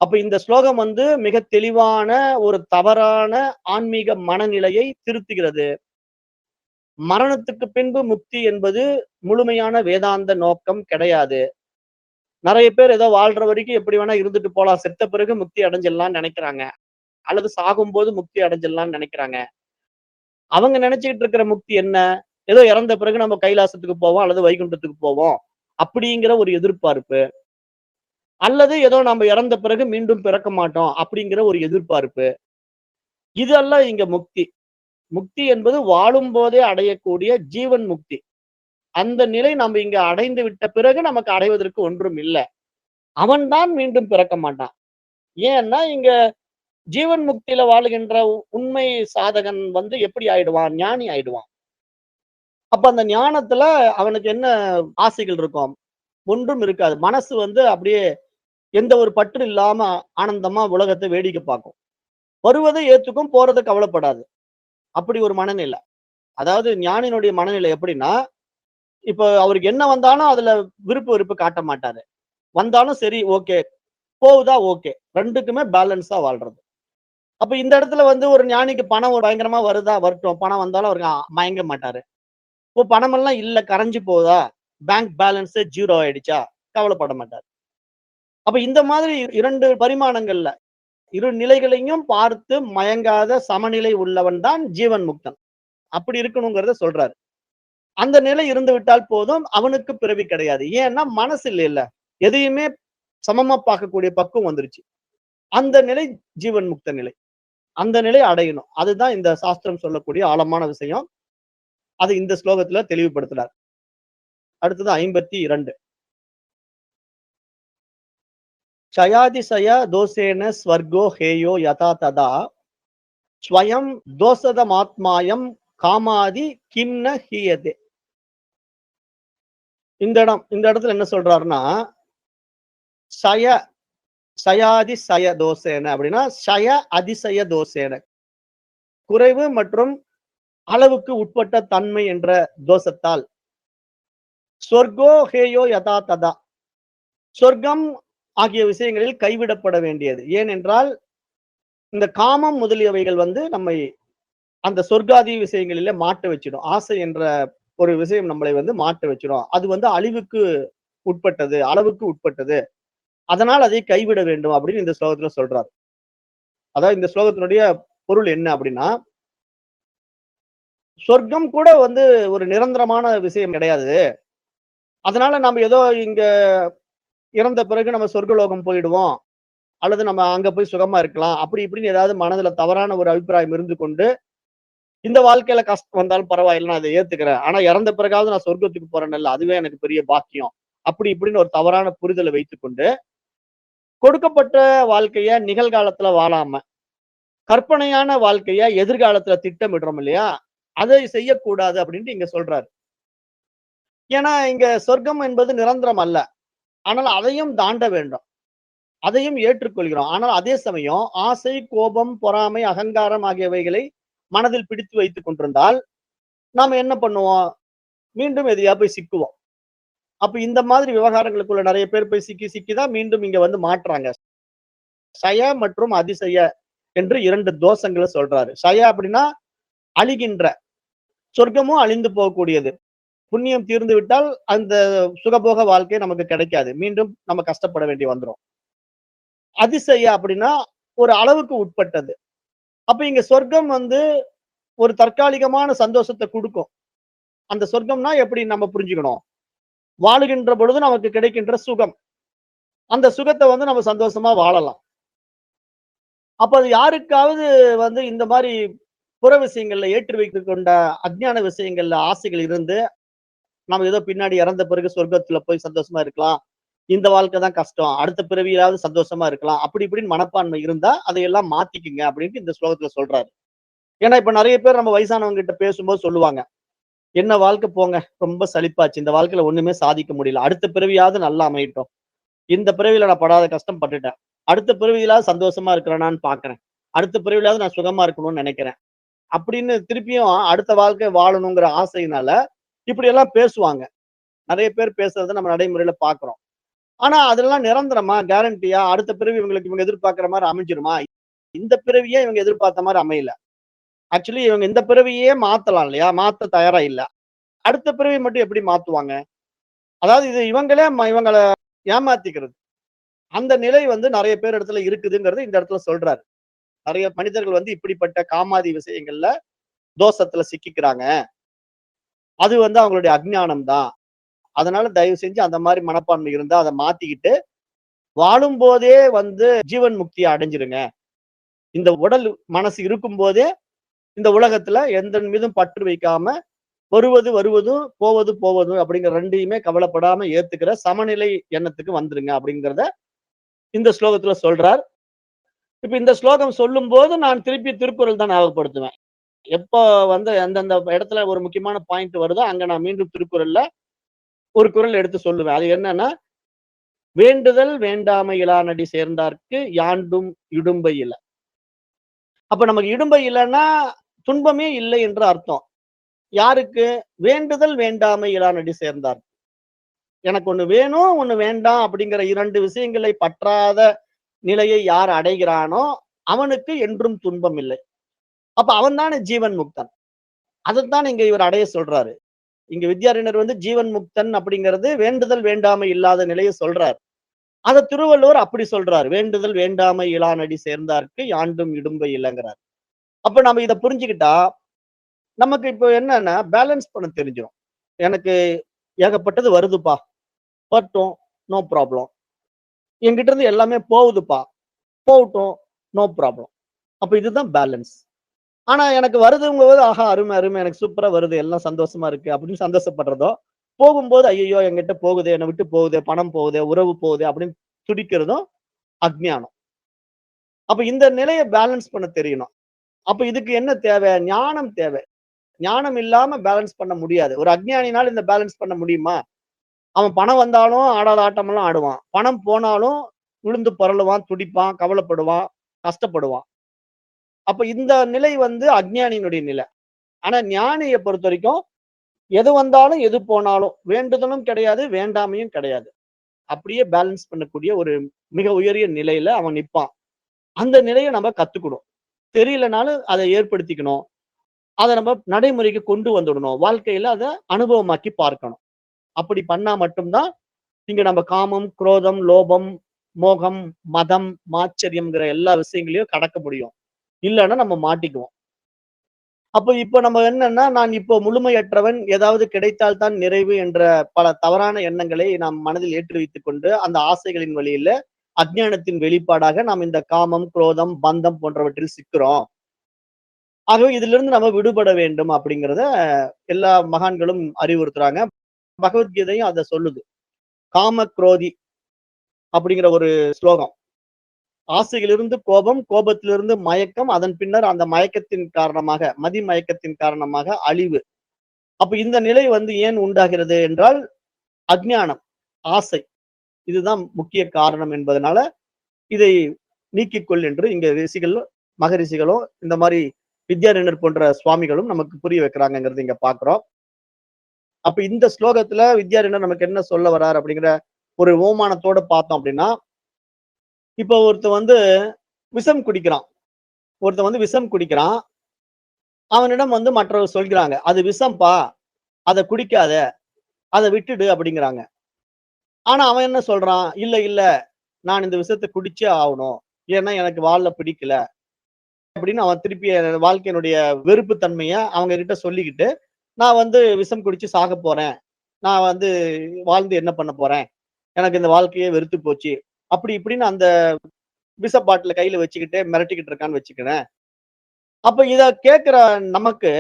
அப்ப இந்த ஸ்லோகம் வந்து மிக தெளிவான ஒரு தவறான ஆன்மீக மனநிலையை திருத்துகிறது. மரணத்துக்கு பின்பு முக்தி என்பது முழுமையான வேதாந்த நோக்கம் கிடையாது. நெறைய பேர் ஏதோ வாழ்ற வரைக்கும் எப்படி வேணா இருந்துட்டு போலாம். செத்த பிறகு முக்தி அடைஞ்சிடலாம்னு நெனைக்கிறாங்க. அல்லது சாகும்போது முக்தி அடைஞ்சிடலாம்னு நெனைக்கிறாங்க. அவங்க நெனைச்சுக்கிட்டு இருக்கிற முக்தி என்ன? ஏதோ இறந்த பிறகு நம்ம கைலாசத்துக்கு போவோம் அல்லது வைகுண்டத்துக்கு போவோம். அப்படிங்கிற ஒரு எதிர்பார்ப்பு. அல்லது ஏதோ நம்ம இறந்த பிறகு மீண்டும் பிறக்க மாட்டோம் அப்படிங்கிற ஒரு எதிர்பார்ப்பு. இதெல்லாம் இங்க முக்தி. முக்தி என்பது வாழும்போதே அடையக்கூடிய ஜீவன் முக்தி. அந்த நிலை நம்ம இங்க அடைந்து விட்ட பிறகு நமக்கு அடைவதற்கு ஒன்றும் இல்ல. அவன் தான் மீண்டும் பிறக்க மாட்டான். ஏன்னா இங்க ஜீவன் முக்தியில வாழுகின்ற உண்மை சாதகன் வந்து எப்படி ஆயிடுவான்? ஞானி ஆயிடுவான். அப்ப அந்த ஞானத்துல அவனுக்கு என்ன ஆசைகள் இருக்கும்? ஒன்றும் இருக்காது. மனசு வந்து அப்படியே எந்த ஒரு பற்று இல்லாம ஆனந்தமா உலகத்த வேடிக்கை பார்க்கும். வருவதை ஏத்துக்கும், போறத கவலைப்படாது. அப்படி ஒரு மனநிலை. அதாவது ஞானியினுடைய மனநிலை எப்படின்னா, இப்ப அவருக்கு என்ன வந்தாலும் அதுல விருப்பு வெறுப்பு காட்ட மாட்டாரு. வந்தாலும் சரி ஓகே. போகுதா ஓகே. 2க்குமே பேலன்ஸா வாழ்றது. அப்ப இந்த இடத்துல வந்து ஒரு ஞானிக்கு பணம் ஒரு பயங்கரமா வருதா? வரட்டும். பணம் வந்தாலும் அவருக்கு மயங்க மாட்டாரு. இப்போ பணமெல்லாம் இல்ல கரைஞ்சு போகுதா? பேங்க் பேலன்ஸ் 0 ஆயிடுச்சா? கவலைப்பட மாட்டாரு. அப்ப இந்த மாதிரி 2 பரிமாணங்கள்ல, இரு நிலைகளையும் பார்த்து மயங்காத சமநிலை உள்ளவன் தான் ஜீவன் முக்தன். அப்படி இருக்கணுங்கிறத சொல்றாரு. அந்த நிலை இருந்து விட்டால் போதும், அவனுக்கு பிறவி கிடையாது. ஏன்னா மனசு இல்லைல்ல. எதையுமே சமமா பார்க்கக்கூடிய பக்குவம் வந்துருச்சு. அந்த நிலை ஜீவன் முக்த நிலை. அந்த நிலை அடையணும். அதுதான் இந்த சாஸ்திரம் சொல்லக்கூடிய ஆழமான விஷயம். அது இந்த ஸ்லோகத்துல தெளிவுபடுத்துறார். அடுத்தது 52. க்ஷயாதிசய தோஷேன ஸ்வர்கோ ஹேயோ யதா ததா ஸ்வயம் தோஷதமாத்மாயம் காமாதி கிம் ந ஹீயதே. இந்த இடத்துல என்ன சொல்றாருன்னா, சய சயாதி சய தோஷேன அப்படின்னா சய அதிசய தோஷேன குறைவு மற்றும் அளவுக்கு உட்பட்ட தன்மை என்ற தோஷத்தால் சொர்க்கோ ஹேயோ யதா ததா சொர்க்கம் ஆகிய விஷயங்களில் கைவிடப்பட வேண்டியது. ஏனென்றால் இந்த காமம் முதலியவைகள் வந்து நம்மை அந்த சொர்க்காதி விஷயங்களிலே மாட்ட வச்சிடும். ஆசை என்ற ஒரு விஷயம் நம்மளை வந்து மாட்ட வச்சிடும். அது வந்து அழிவுக்கு உட்பட்டது, அளவுக்கு உட்பட்டது. அதனால் அதை கைவிட வேண்டும் அப்படின்னு இந்த ஸ்லோகத்துல சொல்றாரு. அதாவது இந்த ஸ்லோகத்தினுடைய பொருள் என்ன அப்படின்னா, சொர்க்கம் கூட வந்து ஒரு நிரந்தரமான விஷயம் கிடையாது. அதனால நம்ம ஏதோ இங்க இறந்த பிறகு நம்ம சொர்க்கலோகம் போயிடுவோம். அல்லது நம்ம அங்க போய் சுகமா இருக்கலாம். அப்படி இப்படின்னு ஏதாவது மனதுல தவறான ஒரு அபிப்பிராயம் இருந்து கொண்டு, இந்த வாழ்க்கையில கஷ்டம் வந்தாலும் பரவாயில்ல நான் அத ஏத்துக்கிறேன். ஆனா இறந்த பிறகாவது நான் சொர்க்கத்துக்கு போறேன்ல, அதுவே எனக்கு பெரிய பாக்கியம். அப்படி இப்படின்னு ஒரு தவறான புரிதலை வைத்துக்கொண்டு, கொடுக்கப்பட்ட வாழ்க்கைய நிகழ்காலத்துல வாழாம, கற்பனையான வாழ்க்கைய எதிர்காலத்துல திட்டமிடுறோம் இல்லையா? அதை செய்யக்கூடாது அப்படின்ட்டு இங்க சொல்றாரு. ஏன்னா இங்க சொர்க்கம் என்பது நிரந்தரம் அல்ல. ஆனால் அதையும் தாண்ட வேண்டும். அதையும் ஏற்றுக்கொள்கிறோம். ஆனால் அதே சமயம் ஆசை, கோபம், பொறாமை, அகங்காரம் ஆகியவைகளை மனதில் பிடித்து வைத்துக் கொண்டிருந்தால், நாம என்ன பண்ணுவோம்? மீண்டும் எதையா போய் சிக்குவோம். அப்ப இந்த மாதிரி விவகாரங்களுக்குள்ள நெறைய பேர் போய் சிக்கி சிக்கி தான் மீண்டும் இங்க வந்து மாட்றாங்க. சய மற்றும் அதிசய என்று 2 தோஷங்கள சொல்றாரு. சய அப்படின்னா அழிகின்ற. சொர்க்கமும் அழிந்து போகக்கூடியது. புண்ணியம் தீர்ந்து விட்டால் அந்த சுகபோக வாழ்க்கை நமக்கு கிடைக்காது. மீண்டும் நம்ம கஷ்டப்பட வேண்டி வந்துரும். அதிசய அப்படின்னா ஒரு அளவுக்கு உட்பட்டது. அப்ப இங்க சொர்க்கம் வந்து ஒரு தற்காலிகமான சந்தோஷத்த குடுக்கும். அந்த சொர்க்கம்னா எப்படி நம்ம புரிஞ்சுக்கணும்? வாழுகின்ற பொழுது நமக்கு கிடைக்கின்ற சுகம். அந்த சுகத்தை வந்து நம்ம சந்தோஷமா வாழலாம். அப்ப அது யாருக்காவது வந்து இந்த மாதிரி புற விஷயங்கள்ல ஏற்றி வைத்துக் கொண்ட அஞ்ஞான விஷயங்கள்ல ஆசைகள் இருந்து, நம்ம ஏதோ பின்னாடி இறந்த பிறகு சொர்க்கத்துல போய் சந்தோஷமா இருக்கலாம். இந்த வாழ்க்கை தான் கஷ்டம். அடுத்த பிறவியிலாவது சந்தோஷமா இருக்கலாம். அப்படி இப்படின்னு மனப்பான்மை இருந்தா, அதையெல்லாம் மாத்திக்குங்க அப்படின்ட்டு இந்த ஸ்லோகத்துல சொல்றாரு. ஏன்னா இப்ப நெறைய பேர் நம்ம வயசானவங்க கிட்ட பேசும்போது சொல்லுவாங்க. என்ன வாழ்க்கை போங்க. ரொம்ப சலிப்பாச்சு. இந்த வாழ்க்கையில ஒண்ணுமே சாதிக்க முடியல. அடுத்த பிறவியாவது நல்லா அமையட்டும். இந்த பிறவியில நான் படாத கஷ்டம் பட்டுட்டேன். அடுத்த பிறவியிலாவது சந்தோஷமா இருக்கிறேனான்னு பார்க்கிறேன். அடுத்த பிறவியிலாவது நான் சுகமா இருக்கணும்னு நெனைக்கிறேன். அப்படின்னு திருப்பியும் அடுத்த வாழ்க்கை வாழணுங்கிற ஆசையினால, இப்படியெல்லாம் பேசுவாங்க. நெறைய பேர் பேசுறத நம்ம நடைமுறையில பார்க்கிறோம். ஆனா அதெல்லாம் நிரந்தரமா? கேரண்டியா? அடுத்த பிறவி இவங்க எதிர்பார்க்கிற மாரி அமைஞ்சிருமா? இந்த பிறவியே இவங்க எதிர்பார்த்த மாரி அமையல. ஆக்சுவலி இவங்க இந்த பிறவியே மாத்தலாம் இல்லையா? மாத்த தயாரா இல்ல. அடுத்த பிறவி மட்டும் எப்படி மாத்துவாங்க? அதாவது இது இவங்களே இவங்கள ஏமாத்திக்கிறது. அந்த நிலை வந்து நெறைய பேர் இடத்துல இருக்குதுங்கிறது இந்த இடத்துல சொல்றாரு. நெறைய மனிதர்கள் வந்து இப்படிப்பட்ட காமாதி விஷயங்கள்ல தோஷத்துல சிக்கிக்கிறாங்க. அது வந்து அவங்களுடைய அஞ்ஞானம் தான். அதனால தயவு செஞ்சு அந்த மாரி மனப்பான்மை இருந்தா அத மாத்திக்கிட்டு, வாழும்போதே வந்து ஜீவன் முக்திய அடைஞ்சிருங்க. இந்த உடல், மனசு இருக்கும்போதே இந்த உலகத்துல எந்தன் மீதும் பற்று வைக்காம, வருவது வருவதும், போவது போவதும் அப்படிங்கிற 2யுமே கவலைப்படாம ஏத்துக்கிற சமநிலை எண்ணத்துக்கு வந்துருங்க அப்படிங்கிறத இந்த ஸ்லோகத்துல சொல்றார். இப்ப இந்த ஸ்லோகம் சொல்லும்போது நான் திருப்பி திருக்குறள் தான் ஞாபகப்படுத்துவேன். எப்ப வந்து எந்தெந்த இடத்துல ஒரு முக்கியமான பாயிண்ட் வருதோ, அங்க நான் மீண்டும் திருக்குறள்ல ஒரு குறள் எடுத்து சொல்லுவேன். அது என்னன்னா, "வேண்டுதல் வேண்டாமை இலானடி சேர்ந்தார்க்கு யாண்டும் இடும்பை இல." அப்ப நமக்கு இடும்பை இல்லன்னா, துன்பமே இல்லை என்று அர்த்தம். யாருக்கு? வேண்டுதல் வேண்டாமை இலானடி சேர்ந்தார். எனக்கு ஒண்ணு வேணும், ஒண்ணு வேண்டாம் அப்படிங்கிற 2 விஷயங்களை பற்றாத நிலையை யார் அடைகிறானோ, அவனுக்கு என்றும் துன்பம் இல்லை. அப்ப அவன் தானே ஜீவன் முக்தன். அதத்தான் இங்க இவர் அடைய சொல்றாரு. இங்க வித்யாரண்யர் வந்து ஜீவன் முக்தன் அப்படிங்கிறது வேண்டுதல் வேண்டாமை இல்லாத நிலையை சொல்றார். அத திருவள்ளுவர் அப்படி சொல்றார். வேண்டுதல் வேண்டாமை இலானடி சேர்ந்தார்க்கு யாண்டும் இடும்பை இல்லங்கிறார். அப்ப நம்ம இத புரிஞ்சுக்கிட்டா, நமக்கு இப்போ என்னன்னா பேலன்ஸ் பண்ண தெரிஞ்சிரும். எனக்கு ஏகப்பட்டது வருதுப்பா. வரட்டும். No problem. என்கிட்ட இருந்து எல்லாமே போகுதுப்பா. போகட்டும். No problem. அப்ப இதுதான் பேலன்ஸ். ஆனா எனக்கு வருதுங்கும்போது, ஆஹா! அருமை, அருமை. எனக்கு சூப்பரா வருது. எல்லாம் சந்தோஷமா இருக்கு. அப்படின்னு சந்தோஷப்படுறதும், போகும்போது ஐயய்யோ! என்கிட்ட போகுதே, என்னை விட்டு போகுதே, பணம் போகுதே, உறவு போகுதே அப்படின்னு துடிக்கிறதும் அஞ்ஞானம். அப்ப இந்த நிலைய பேலன்ஸ் பண்ண தெரியணும். அப்ப இதுக்கு என்ன தேவை? ஞானம் தேவை. ஞானம் இல்லாம பேலன்ஸ் பண்ண முடியாது. ஒரு அஞ்ஞானினால இந்த பேலன்ஸ் பண்ண முடியுமா? அவன் பணம் வந்தாலும் ஆடாத ஆட்டமெல்லாம் ஆடுவான். பணம் போனாலும் விழுந்து பொரளுவான், துடிப்பான், கவலைப்படுவான், கஷ்டப்படுவான். அப்ப இந்த நிலை வந்து அஞ்ஞானியினுடைய நிலை. ஆனா ஞானிய பொறுத்தவரைக்கும், எது வந்தாலும், எது போனாலும், வேண்டுதலும் கிடையாது, வேண்டாமையும் கிடையாது. அப்படியே பேலன்ஸ் பண்ணக்கூடிய ஒரு மிக உயரிய நிலையில அவன் நிப்பான். அந்த நிலைய நம்ம கத்துக்கணும். தெரியலனாலும் அத ஏற்படுத்திக்கணும். அத நம்ம நடைமுறைக்கு கொண்டு வந்துடணும். வாழ்க்கையில அத அனுபவமாக்கி பார்க்கணும். அப்படி பண்ணா மட்டும் தான், இங்க நம்ம காமம், குரோதம், லோபம், மோகம், மதம், மாச்சரியம்ங்கிற எல்லா விஷயங்களையும் கடக்க முடியும். இல்லன்னா நம்ம மாட்டிக்குவோம். அப்ப இப்ப நம்ம என்னன்னா, நான் இப்போ முழுமையற்றவன், ஏதாவது கிடைத்தால் தான் நிறைவு என்ற பல தவறான எண்ணங்களை நாம் மனதில் ஏற்றி வைத்துக் கொண்டு, அந்த ஆசைகளின் வழியில அஞ்ஞானத்தின் வெளிப்பாடாக நாம் இந்த காமம், குரோதம், பந்தம் போன்றவற்றில் சிக்கிறோம். ஆகவே இதிலிருந்து நம்ம விடுபட வேண்டும் அப்படிங்கிறத எல்லா மகான்களும் அறிவுறுத்துறாங்க. பகவத்கீதையும் அத சொல்லுது. காம குரோதி அப்படிங்கிற ஒரு ஸ்லோகம். ஆசையிலிருந்து கோபம், கோபத்திலிருந்து மயக்கம், அதன் பின்னர் அந்த மயக்கத்தின் காரணமாக, மதிமயக்கத்தின் காரணமாக அழிவு. அப்ப இந்த நிலை வந்து ஏன் உண்டாகிறது என்றால், அஞ்ஞானம், ஆசை. இதுதான் முக்கிய காரணம் என்பதனால, இதை நீக்கிக்கொள் என்று இங்க ரிஷிகளும், மகரிஷிகளும் இந்த மாரி வித்யாரண்யர் போன்ற சுவாமிகளும் நமக்கு புரிய வைக்கிறாங்கங்கிறது இங்க பார்க்கிறோம். அப்ப இந்த ஸ்லோகத்துல வித்யாரண்யர் நமக்கு என்ன சொல்ல வர்றார் அப்படிங்கிற ஒரு ஓமானத்தோட பார்த்தோம் அப்படின்னா, இப்போ ஒருத்தன் வந்து விஷம் குடிக்கிறான். ஒருத்தன் வந்து விஷம் குடிக்கிறான். அவனிடம் வந்து மற்றவர்கள் சொல்கிறாங்க, "அது விஷம்பா. அத குடிக்காத. அத விட்டுடு" அப்படிங்கிறாங்க. ஆனா அவன் என்ன சொல்றான், "இல்ல, இல்ல. நான் இந்த விஷத்த குடிச்சே ஆவணும். ஏன்னா எனக்கு வாழ பிடிக்கல." அப்படின்னு அவன் திருப்பி வாழ்க்கையினுடைய வெறுப்பு தன்மைய அவங்க கிட்ட சொல்லிக்கிட்டு, "நான் வந்து விஷம் குடிச்சு சாகப் போறேன். நான் வந்து வாழ்ந்து என்ன பண்ண போறேன்? எனக்கு இந்த வாழ்க்கையே வெறுத்து போச்சு." அப்படி இப்படின்னு அந்த விஷ பாட்டில கையில வச்சுக்கிட்டு மிரட்டிக்கிட்டு இருக்கான்னு வச்சுக்கிறேன். அப்ப இத கேட்கிற நமக்கு,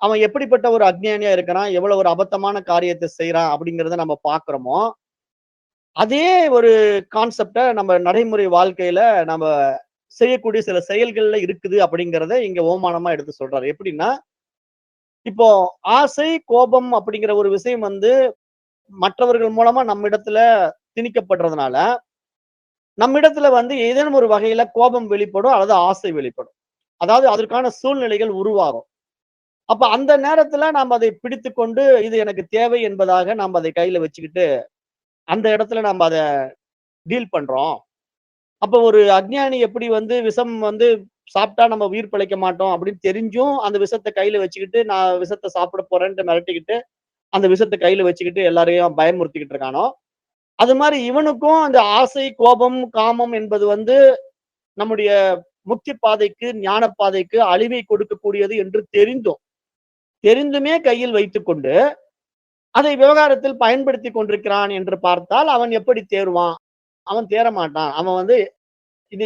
அவன் எப்படிப்பட்ட ஒரு அஞ்ஞானியா இருக்கிறான், எவ்வளவு ஒரு அபத்தமான காரியத்த செய்றான் அப்படிங்கிறத நம்ம பார்க்கிறோமோ, அதே ஒரு கான்செப்ட்ட நம்ம நடைமுறை வாழ்க்கையில நம்ம செய்யக்கூடிய சில செயல்கள்ல இருக்குது அப்படிங்கிறத இங்க ஓமானமா எடுத்து சொல்றாரு. எப்படின்னா, இப்போ ஆசை, கோபம் அப்படிங்கிற ஒரு விஷயம் வந்து மற்றவர்கள் மூலமா நம்மிடத்துல திணிக்கப்படுறதுனால, நம்மிடத்துல வந்து ஏதேனும் ஒரு வகையில கோபம் வெளிப்படும் அல்லது ஆசை வெளிப்படும். அதாவது அதற்கான சூழ்நிலைகள் உருவாகும். அப்ப அந்த நேரத்துல நாம அதை பிடித்துக்கொண்டு, இது எனக்கு தேவை என்பதாக நாம் அதை கையில வச்சுக்கிட்டு, அந்த இடத்துல நம்ம அத டீல் பண்றோம். அப்ப ஒரு அஞ்ஞானி எப்படி வந்து விஷம் வந்து சாப்பிட்டா நம்ம உயிர் பிழைக்க மாட்டோம் அப்படின்னு தெரிஞ்சும், அந்த விஷத்த கையில வச்சுக்கிட்டு, நான் விஷத்த சாப்பிட போறேன்ட்டு மிரட்டிக்கிட்டு, அந்த விஷத்த கையில வச்சுக்கிட்டு எல்லாரையும் பயமுறுத்திக்கிட்டு இருக்கானோ, அது மாரி இவனுக்கும் அந்த ஆசை, கோபம், காமம் என்பது வந்து நம்முடைய முக்தி பாதைக்கு, ஞான பாதைக்கு அழிவை கொடுக்கக்கூடியது என்று தெரிந்துமே கையில் வைத்துக்கொண்டு, அதை விவகாரத்தில் பயன்படுத்திக் கொண்டிருக்கிறான் என்று பார்த்தால், அவன் எப்படி தேறுவான்? அவன் தேற மாட்டான். அவன் வந்து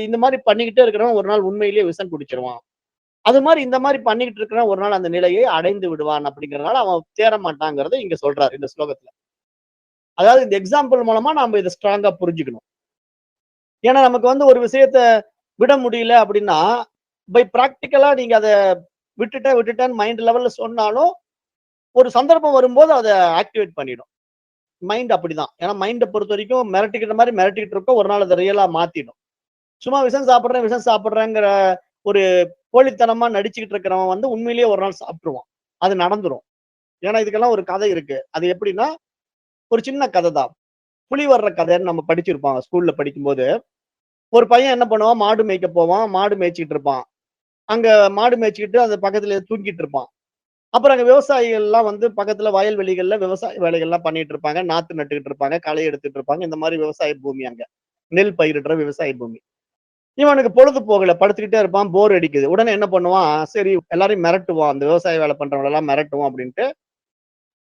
இந்த மாரி பண்ணிக்கிட்டே இருக்கிறவன் ஒரு நாள் உண்மையிலேயே விஷம் குடிச்சிருவான். அது மாரி இந்த மாரி பண்ணிக்கிட்டு இருக்கிறவன் ஒரு நாள் அந்த நிலையை அடைந்து விடுவான் அப்படிங்கிறதுனால அவன் தேற மாட்டாங்கிறத இங்க சொல்றாரு இந்த ஸ்லோகத்துல. அதாவது இந்த எக்ஸாம்பிள் மூலமா நாம இத ஸ்ட்ராங்கா புரிஞ்சுக்கணும். ஏன்னா நமக்கு வந்து ஒரு விஷயத்த விட முடியல அப்படின்னா, பை பிராக்டிகலா நீங்க அத விட்டுட்டேன்னு மைண்ட் லெவல்ல சொன்னாலும், ஒரு சந்தர்ப்பம் வரும்போது அத ஆக்டிவேட் பண்ணிடும். மைண்ட் அப்படிதான். ஏன்னா மைண்ட பொறுத்தவரைக்கும் மிரட்டிக்கிற மாரி மிரட்டிக்கிட்டு இருக்கும். ஒரு நாள் அத ரியலா மாத்திடும். சும்மா விஷம் சாப்பிடுறேங்கிற ஒரு போலித்தனமா நடிச்சுக்கிட்டு இருக்கிறவன் வந்து உண்மையிலேயே ஒரு நாள் சாப்பிட்டுருவான். அது நடந்துரும். ஏன்னா இதுக்கெல்லாம் ஒரு கதை இருக்கு. அது எப்படின்னா, ஒரு சின்ன கதை தான். புலி வர்ற கதைன்னு நம்ம படிச்சிருப்போம் ஸ்கூல்ல படிக்கும்போது. ஒரு பையன் என்ன பண்ணுவான், மாடு மேய்க்க போவான். மாடு மேய்ச்சிட்டு இருப்பான். அங்க மாடு மேய்ச்சிக்கிட்டு அது பக்கத்துல தூங்கிட்டு இருப்பான். அப்புறம் அங்க விவசாயிகள்லாம் வந்து பக்கத்துல வயல்வெளிகள்ல விவசாய வேலைகள்லாம் பண்ணிட்டு இருப்பாங்க. நாத்து நட்டுக்கிட்டு இருப்பாங்க. களை எடுத்துட்டு இருப்பாங்க. இந்த மாரி விவசாய பூமி அங்க. நெல் பயிரிடுற விவசாய பூமி. இவனுக்கு பொழுது போகல. படுத்துக்கிட்டே இருப்பான். போர் அடிக்குது. உடனே என்ன பண்ணுவான், சரி எல்லாரையும் மிரட்டுவான். அந்த விவசாய வேலை பண்றவங்கள எல்லாம் மிரட்டுவான் அப்படின்ட்டு,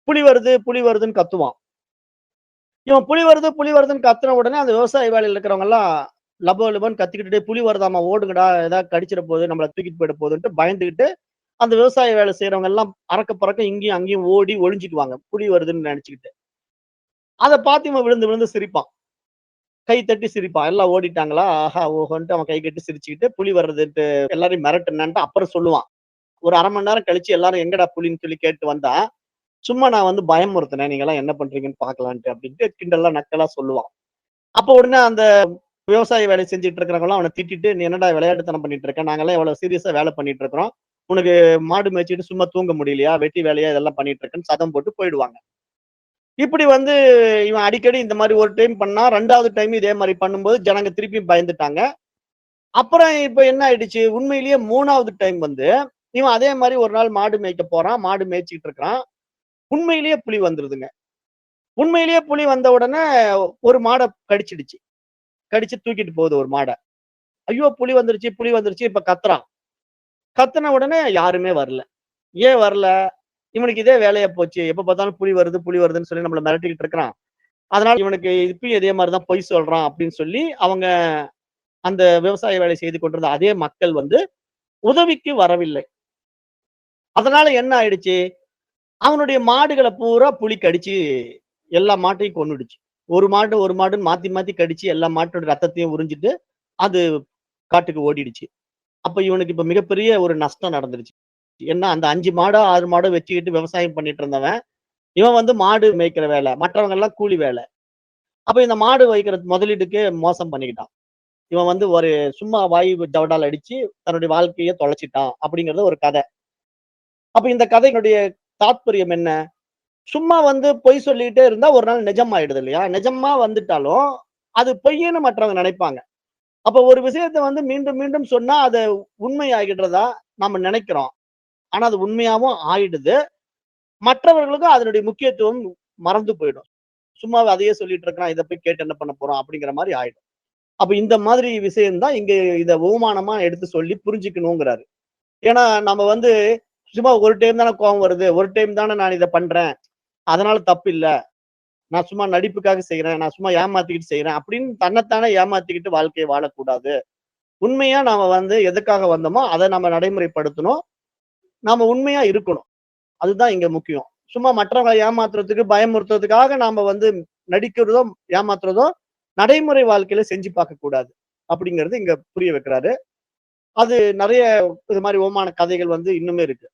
புலி வருது, புலி வருதுன்னு கத்துவான். இவன் புலி வருதுன்னு கத்துன உடனே அந்த விவசாய வேலையில இருக்கிறவங்க எல்லாம் லபோ லபோன்னு கத்திக்கிட்டு, "டேய் புலி வருதாம்மா ஓடுங்கடா, ஏதாவது கடிச்சிட போகுது, நம்மள தூக்கிட்டு போயிட போகுதுன்ட்டு பயந்துகிட்டு, அந்த விவசாய வேலை செய்றவங்க எல்லாம் அறக்க பறக்க இங்கேயும் அங்கேயும் ஓடி ஒளிஞ்சுக்குவாங்க. புலி வருதுன்னு நெனச்சுக்கிட்டு. அத பார்த்து இவன் விழுந்து விழுந்து சிரிப்பான். கை தட்டி சிரிப்பான். எல்லாம் ஓடிட்டாங்களா? ஆஹா! ஓஹோன்ட்டு அவன் கை கட்டி சிரிச்சுக்கிட்டு, புலி வர்றதுன்ட்டு எல்லாரையும் மிரட்டுனேன்ட்டு அப்புறம் சொல்லுவான். ஒரு 1/2 மணி நேரம் கழிச்சு எல்லாரும் எங்கடா புலின்னு சொல்லி கேட்டு வந்தா, சும்மா நான் வந்து பயமுறுத்துனேன். நீங்கலாம் என்ன பண்றீங்கன்னு பார்க்கலான்ட்டு அப்டின்ட்டு கிண்டலா நக்கலா சொல்லுவான். அப்ப உடனே அந்த விவசாய வேலை செஞ்சுட்டு இருக்கிறவங்கலாம் அவன திட்டிட்டு, "நீ என்னடா விளையாட்டுத்தனம் பண்ணிட்டு இருக்க? நாங்கலாம் எவ்வளவு சீரியஸா வேலை பண்ணிட்டு இருக்கிறோம். உனக்கு மாடு மேய்ச்சுட்டு சும்மா தூங்க முடியலையா? வெட்டி வேலையா இதெல்லாம் பண்ணிட்டு இருக்கன்னு" சத்தம் போட்டு போயிடுவாங்க. இப்படி வந்து இவன் அடிக்கடி இந்த மாரி ஒரு டைம் பண்ணா, 2வது டைம் இதே மாரி பண்ணும்போது ஜனங்க திருப்பியும் பயந்துட்டாங்க. அப்புறம் இப்ப என்ன ஆயிடுச்சு, உண்மையிலேயே 3வது டைம் வந்து, இவன் அதே மாரி ஒரு நாள் மாடு மேய்க்க போறான். மாடு மேய்ச்சுக்கிட்டு இருக்கிறான். உண்மையிலேயே புலி வந்துருதுங்க. உண்மையிலேயே புலி வந்த உடனே ஒரு மாட கடிச்சிடுச்சு. கடிச்சு தூக்கிட்டு போகுது ஒரு மாட. ஐயோ! புலி வந்துருச்சு, புலி வந்துருச்சு. இப்ப கத்துறான். கத்துன உடனே யாருமே வரல. ஏன் வரல? இவனுக்கு இதே வேலையா போச்சு. எப்ப பார்த்தாலும் புலி வருது, புலி வருதுன்னு சொல்லி நம்மள மிரட்டிக்கிட்டு இருக்கிறான். அதனால இவனுக்கு இப்பயும் இதே மாரி தான் பொய் சொல்றான் அப்படின்னு சொல்லி, அவங்க அந்த விவசாய வேலை செய்து கொண்டிருந்த அதே மக்கள் வந்து உதவிக்கு வரவில்லை. அதனால என்ன ஆயிடுச்சு, அவனுடைய மாடுகள பூரா புலி கடிச்சு எல்லா மாட்டையும் கொன்னுடுச்சு. ஒரு மாடுன்னு மாத்தி மாத்தி கடிச்சு எல்லா மாட்டோட ரத்தத்தையும் உறிஞ்சிட்டு, அது காட்டுக்கு ஓடிடுச்சு. அப்ப இவனுக்கு இப்ப மிகப்பெரிய ஒரு நஷ்டம் நடந்துருச்சு. ஏன்னா அந்த 5 மாடோ, 6 மாடோ வச்சுக்கிட்டு விவசாயம் பண்ணிட்டு இருந்தவன், இவன் வந்து மாடு மேய்க்கிற வேலை, மற்றவங்க எல்லாம் கூலி வேலை. அப்ப இந்த மாடு வைக்கிற முதலீடுக்கு மோசம் பண்ணிக்கிட்டான். இவன் வந்து ஒரு சும்மா வாய் தவடால் அடிச்சு தன்னுடைய வாழ்க்கைய தொலைச்சிட்டான் அப்படிங்கிறது ஒரு கதை. அப்ப இந்த கதையினுடைய தாத்பரியம் என்ன? சும்மா வந்து பொய் சொல்லிட்டே இருந்தா ஒரு நாள் நிஜம் ஆயிடுது இல்லையா? நிஜமா வந்துட்டாலும், அது பொய்ன்னு மற்றவங்க நினைப்பாங்க. அப்ப ஒரு விஷயத்த வந்து மீண்டும் மீண்டும் சொன்னா அது உண்மை ஆகிடுறதா நாம நினைக்கிறோம். ஆனா அது உண்மையாவும் ஆயிடுது. மற்றவர்களுக்கும் அதனுடைய முக்கியத்துவம் மறந்து போயிடும். சும்மா அதையே சொல்லிட்டு இருக்கிறான். இத போய் கேட்டு என்ன பண்ண போறோம்? அப்படிங்கிற மாரி ஆயிடும். அப்ப இந்த மாதிரி விஷயம் தான் இங்க இத உவமானமா எடுத்து சொல்லி புரிஞ்சுக்கணுங்கிறாரு. ஏன்னா நம்ம வந்து சும்மா ஒரு டைம் தானே கோவம் வருது. ஒரு டைம் தானே நான் இத பண்றேன். அதனால தப்பு இல்ல. நான் சும்மா நடிப்புக்காக செய்றேன், நான் சும்மா ஏமாத்திக்கிட்டு செய்றேன் அப்படின்னு தன்னைத்தானே ஏமாத்திக்கிட்டு வாழ்க்கையை வாழக்கூடாது. உண்மையா நாம எதுக்காக வந்தோமோ அத நம்ம நடைமுறைப்படுத்தணும். நாம உண்மையா இருக்கணும். அதுதான் இங்க முக்கியம். சும்மா மற்றவங்கள ஏமாத்துறதுக்கு, பயமுறுத்துறதுக்காக நாம நடிக்கிறதோ, ஏமாத்துறதோ நடைமுறை வாழ்க்கையில செஞ்சு பார்க்கக்கூடாது. அப்படிங்கிறது இங்க புரிய வைக்கிறாரு. அது நெறைய இது மாரி ஓமான கதைகள் இன்னுமே இருக்கு.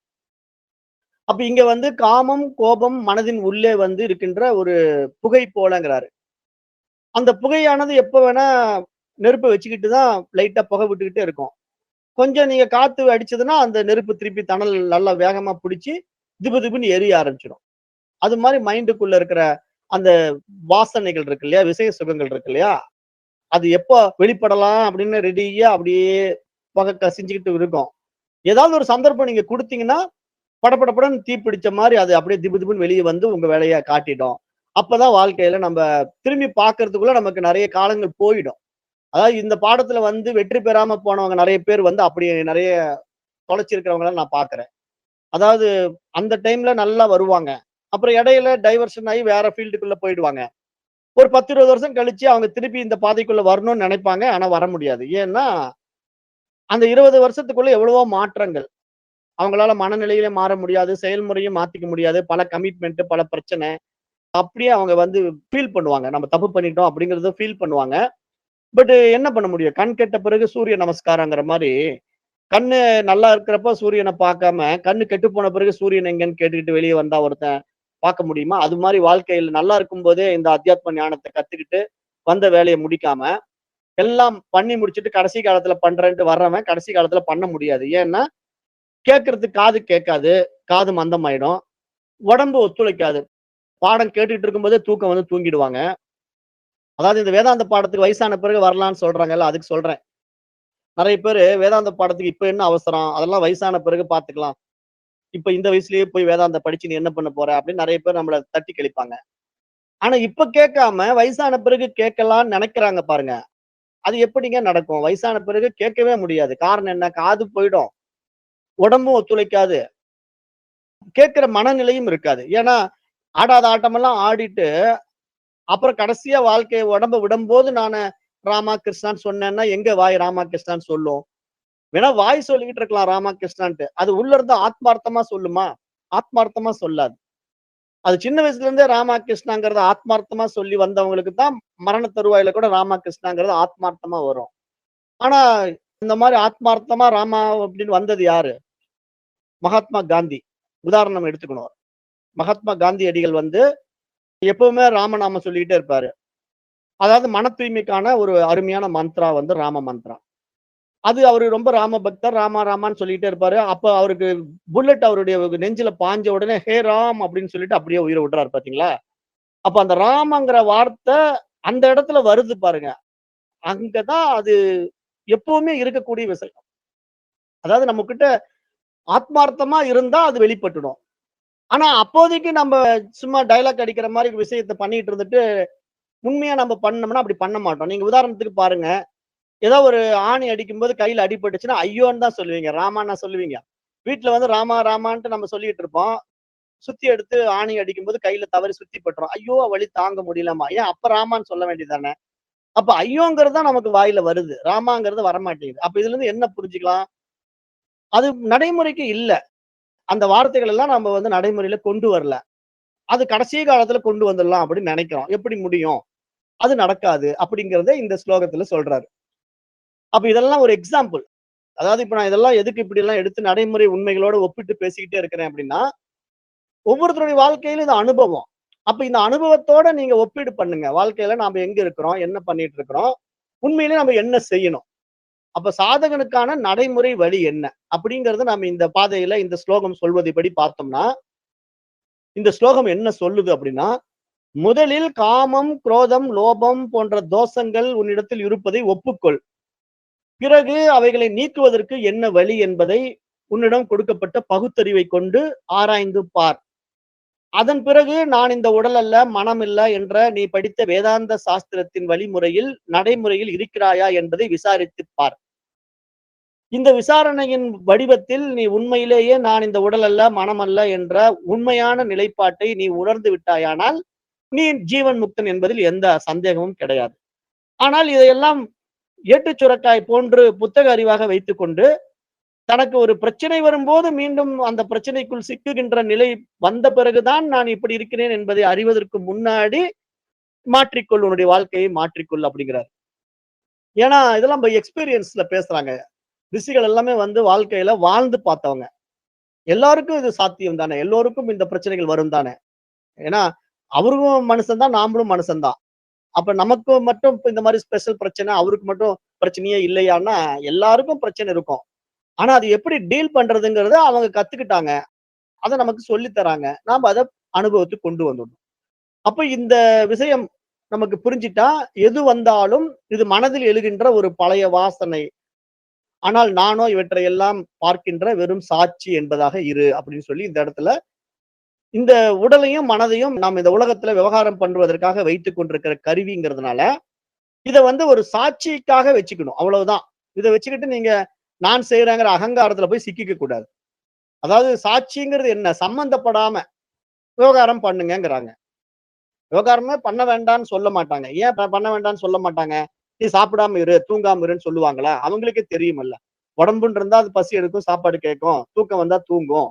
அப்ப இங்க காமம், கோபம் மனதின் உள்ளே இருக்கின்ற ஒரு புகை போலங்கிறாரு. அந்த புகையானது எப்ப வேணா நெருப்ப வச்சுக்கிட்டு தான் லைட்டா புகை விட்டுக்கிட்டே இருக்கும். கொஞ்சம் நீங்க காத்து அடிச்சதுன்னா, அந்த நெருப்பு திருப்பி தணல் நல்லா வேகமா புடிச்சு, திபு திபுன்னு எரிய ஆரம்பிச்சுரும். அது மாரி மைண்டுக்குள்ள இருக்கிற அந்த வாசனைகள் இருக்கு இல்லையா? விஷய சுகங்கள் இருக்கு இல்லையா? அது எப்போ வெளிப்படலாம் அப்படின்னு ரெடியா அப்படியே புகை கசிஞ்சுக்கிட்டு இருக்கும். ஏதாவது ஒரு சந்தர்ப்பம் நீங்க குடுத்தீங்கன்னா, படபடபடன்னு தீ பிடிச்ச மாரி அது அப்படியே திபு திபுன்னு வெளிய உங்க வேலைய காட்டிடும். அப்பதான் வாழ்க்கையில நம்ப திரும்பி பார்க்கறதுக்குள்ள நமக்கு நெறைய காலங்கள் போயிடும். அதாவது இந்த பாடத்துல வெற்றி பெறாம போனவங்க நெறைய பேர் அப்படி நெறைய தொலைச்சிருக்கிறவங்கள நான் பார்க்கிறேன். அதாவது அந்த டைம்ல நல்லா வருவாங்க. அப்புறம் இடையில டைவர்ஷன் ஆயி வேற ஃபீல்டுக்குள்ள போயிடுவாங்க. ஒரு 10, 20 வருஷம் கழிச்சு அவங்க திருப்பி இந்த பாதைக்குள்ள வரணும்னு நெனைப்பாங்க. ஆனா வர முடியாது. ஏன்னா, அந்த 20 வருஷத்துக்குள்ள எவ்வளவோ மாற்றங்கள். அவங்களால மனநிலையிலே மாற முடியாது. செயல்முறையும் மாத்திக்க முடியாது. பல கமிட்மென்ட், பல பிரச்சனை. அப்படியே அவங்க ஃபீல் பண்ணுவாங்க. நம்ம தப்பு பண்ணிட்டோம் அப்படிங்கிறத ஃபீல் பண்ணுவாங்க. பட் என்ன பண்ண முடியும்? கண் கெட்ட பிறகு சூரிய நமஸ்காரங்கிற மாரி, கண்ணு நல்லா இருக்கிறப்போ சூரியன பார்க்காம, கண்ணு கெட்டு போன பிறகு சூரியன் எங்கன்னு கேட்டுக்கிட்டு வெளிய வந்தா ஒருத்தன் பார்க்க முடியுமா? அது மாரி வாழ்க்கையில நல்லா இருக்கும்போதே இந்த அத்தியாத்ம ஞானத்த கத்துக்கிட்டு, வந்த வேலைய முடிக்காம, எல்லாம் பண்ணி முடிச்சுட்டு கடைசி காலத்துல பண்றேன்ட்டு வர்றவன், கடைசி காலத்துல பண்ண முடியாது. ஏன்னா, கேட்கறதுக்கு காது கேட்காது. காது மந்தமாயிடும். உடம்பு ஒத்துழைக்காது. பாடம் கேட்டுட்டு இருக்கும்போதே தூக்கம் தூங்கிடுவாங்க. அதாவது இந்த வேதாந்த பாடத்துக்கு வயசான பிறகு வரலான்னு சொல்றாங்கல்ல, அதுக்கு சொல்றேன். நெறைய பேரு வேதாந்த பாடத்துக்கு இப்ப என்ன அவசரம்? அதெல்லாம் வயசான பிறகு பார்த்துக்கலாம். இப்ப இந்த வயசுலயே போய் வேதாந்தம் படிச்சு நீ என்ன பண்ண போற? அப்படின்னு நெறைய பேர் நம்மள தட்டி கழிப்பாங்க. ஆனா இப்ப கேட்காம வயசான பிறகு கேட்கலான்னு நெனைக்கிறாங்க பாருங்க. அது எப்படிங்க நடக்கும்? வயசான பிறகு கேட்கவே முடியாது. காரணம் என்ன? காது போயிடும். உடம்பும் ஒத்துழைக்காது. கேட்கிற மனநிலையும் இருக்காது. ஏன்னா, ஆடாத ஆட்டமெல்லாம் ஆடிட்டு, அப்புறம் கடைசியா வாழ்க்கைய உடம்ப விடும்போது நானு ராமா, கிருஷ்ணான்னு சொன்னேன்னா, எங்க வாய் ராமா, கிருஷ்ணான்னு சொல்லும்? வேணா வாய் சொல்லிக்கிட்டு இருக்கலாம் ராமா, கிருஷ்ணான்ட்டு. அது உள்ள இருந்து ஆத்மார்த்தமா சொல்லுமா? ஆத்மார்த்தமா சொல்லாது. அது சின்ன வயசுல இருந்தே ராமா, கிருஷ்ணாங்கிறத ஆத்மார்த்தமா சொல்லி வந்தவங்களுக்கு தான் மரண தருவாயில கூட ராமா, கிருஷ்ணாங்கிறது ஆத்மார்த்தமா வரும். ஆனா, இந்த மாரி ஆத்மார்த்தமா ராமா அப்படின்னு வந்தது யாரு? மகாத்மா காந்தி. உதாரணம் எடுத்துக்கணும். மகாத்மா காந்தியடிகள் எப்பவுமே ராமநாமம் சொல்லிக்கிட்டே இருப்பாரு. அதாவது மன தூய்மைக்கான ஒரு அருமையான மந்த்ரா ராம மந்த்ரா. அது அவரு ரொம்ப ராம பக்தர். ராமா ராமான்னு சொல்லிட்டே இருப்பாரு. அப்ப அவருக்கு புல்லட் அவருடைய நெஞ்சில பாய்ஞ்ச உடனே, "ஹே ராம்" அப்படின்னு சொல்லிட்டு அப்படியே உயிர விடுறாரு பாத்தீங்களா? அப்ப அந்த ராமங்கிற வார்த்தை அந்த இடத்துல வருது பாருங்க. அங்க தான் அது எப்பவுமே இருக்கக்கூடிய விஷயம். அதாவது நம்மகிட்ட ஆத்மார்த்தமா இருந்தா அது வெளிப்பட்டுடும். ஆனா அப்போதைக்கு நம்ம சும்மா டயலாக் அடிக்கிற மாரி விஷயத்த பண்ணிட்டு இருந்துட்டு, உண்மையா நம்ம பண்ணோம்னா அப்படி பண்ண மாட்டோம். நீங்க உதாரணத்துக்கு பாருங்க. ஏதோ ஒரு ஆணி அடிக்கும்போது கையில அடிபட்டுச்சுன்னா, ஐயோன்னு தான் சொல்லுவீங்க. ராமான்னா சொல்லுவீங்க. வீட்ல ராமா ராமான்ட்டு நம்ம சொல்லிட்டு இருப்போம். சுத்தி எடுத்து ஆணி அடிக்கும்போது கையில தவறி சுத்தி பட்டுரும். ஐயோ! வலி தாங்க முடியலம்மா. ஏன் அப்ப ராமான்னு சொல்ல வேண்டியது தானே? அப்ப ஐயோங்கிறது தான் நமக்கு வாயில வருது. ராமாங்கிறது வரமாட்டேங்குது. அப்ப இதுலருந்து என்ன புரிஞ்சுக்கலாம்? அது நடைமுறைக்கு இல்ல. அந்த வார்த்தைகள் எல்லாம் நம்ம நடைமுறையில கொண்டு வரல. அது கடைசி காலத்துல கொண்டு வந்துடலாம் அப்படின்னு நெனைக்கிறோம். எப்படி முடியும்? அது நடக்காது. அப்படிங்கிறத இந்த ஸ்லோகத்துல சொல்றாரு. அப்ப இதெல்லாம் ஒரு எக்ஸாம்பிள். அதாவது இப்ப நான் இதெல்லாம் எதுக்கு இப்படியெல்லாம் எடுத்து நடைமுறை உண்மைகளோட ஒப்பிட்டு பேசிக்கிட்டே இருக்கிறேன் அப்படின்னா, ஒவ்வொருத்தருடைய வாழ்க்கையிலும் இது அனுபவம். அப்ப இந்த அனுபவத்தோட நீங்க ஒப்பீடு பண்ணுங்க. வாழ்க்கையில நாம எங்க இருக்கிறோம்? என்ன பண்ணிட்டு இருக்கிறோம்? உண்மையிலேயே நம்ம என்ன செய்யணும்? அப்ப சாதகனுக்கான நடைமுறை வழி என்ன? அப்படிங்கிறத நாம இந்த பாதையில இந்த ஸ்லோகம் சொல்வதைப்படி பார்த்தோம்னா, இந்த ஸ்லோகம் என்ன சொல்லுது அப்படின்னா, முதலில் காமம், குரோதம், லோபம் போன்ற தோஷங்கள் உன்னிடத்தில் இருப்பதை ஒப்புக்கொள். பிறகு அவைகளை நீக்குவதற்கு என்ன வழி என்பதை உன்னிடம் கொடுக்கப்பட்ட பகுத்தறிவை கொண்டு ஆராய்ந்து பார். அதன் பிறகு நான் இந்த உடல் அல்ல, மனம் இல்ல என்ற நீ படித்த வேதாந்த சாஸ்திரத்தின் வழிமுறையில், நடைமுறையில் இருக்கிறாயா என்பதை விசாரித்துப் பார். இந்த விசாரணையின் வடிவத்தில் நீ உண்மையிலேயே நான் இந்த உடல் அல்ல, மனம் அல்ல என்ற உண்மையான நிலைப்பாட்டை நீ உணர்ந்து விட்டாயானால், நீ ஜீவன் முக்தன் என்பதில் எந்த சந்தேகமும் கிடையாது. ஆனால் இதையெல்லாம் ஏட்டுச் சுரக்காய் போன்று புத்தக அறிவாக வைத்துக்கொண்டு தனக்கு ஒரு பிரச்சனை வரும்போது மீண்டும் அந்த பிரச்சனைக்குள் சிக்குகின்ற நிலை வந்த பிறகுதான் நான் இப்படி இருக்கிறேன் என்பதை அறிவதற்கு முன்னாடி மாற்றிக்கொள், உன்னுடைய வாழ்க்கையை மாற்றிக்கொள் அப்படிங்கிறார். ஏன்னா இதெல்லாம் எக்ஸ்பீரியன்ஸ்ல பேசுறாங்க. ரிஷிகள் எல்லாமே வந்து வாழ்க்கையில வாழ்ந்து பார்த்தவங்க. எல்லாருக்கும் இது சாத்தியம் தானே, எல்லோருக்கும் இந்த பிரச்சனைகள் வரும் தானே. ஏன்னா அவரும் மனுஷன் தான், நாமளும் மனுஷன் தான். அப்ப நமக்கு மட்டும் இந்த மாதிரி ஸ்பெஷல் பிரச்சனை, அவருக்கு மட்டும் பிரச்சனையே இல்லையான்னா எல்லாருக்கும் பிரச்சனை இருக்கும். ஆனா அது எப்படி டீல் பண்றதுங்கிறத அவங்க கத்துக்கிட்டாங்க. அத நமக்கு சொல்லி தராங்க. நாம அத அனுபவத்துக்கு கொண்டு வந்துடணும். அப்ப இந்த விஷயம் நமக்கு புரிஞ்சிட்டா எது வந்தாலும் இது மனதில் எழுகின்ற ஒரு பழைய வாசனை. ஆனால் நானோ இவற்றை எல்லாம் பார்க்கின்ற வெறும் சாட்சி என்பதாக இரு அப்படின்னு சொல்லி இந்த இடத்துல இந்த உடலையும் மனதையும் நாம் இந்த உலகத்துல விவகாரம் பண்ணுவதற்காக வைத்துக் கொண்டிருக்கிற கருவிங்கிறதுனால இதை வந்து ஒரு சாட்சிக்காக வச்சுக்கணும். அவ்வளவுதான். இதை வச்சுக்கிட்டு நீங்க நான் செய்யறேங்கிற அகங்காரத்துல போய் சிக்கிக்க கூடாது. அதாவது சாட்சிங்கிறது என்ன, சம்பந்தப்படாம விவகாரம் பண்ணுங்கிறாங்க. விவகாரமே பண்ண வேண்டாம்னு சொல்ல மாட்டாங்க. ஏன் பண்ண வேண்டாம்னு சொல்ல மாட்டாங்க? நீ சாப்பிடாம இரு, தூங்காம இருன்னு சொல்லுவாங்களா? அவங்களுக்கே தெரியுமல்ல. உடம்புன்னு இருந்தா அது பசி எடுக்கும், சாப்பாடு கேட்கும், தூக்கம் வந்தா தூங்கும்,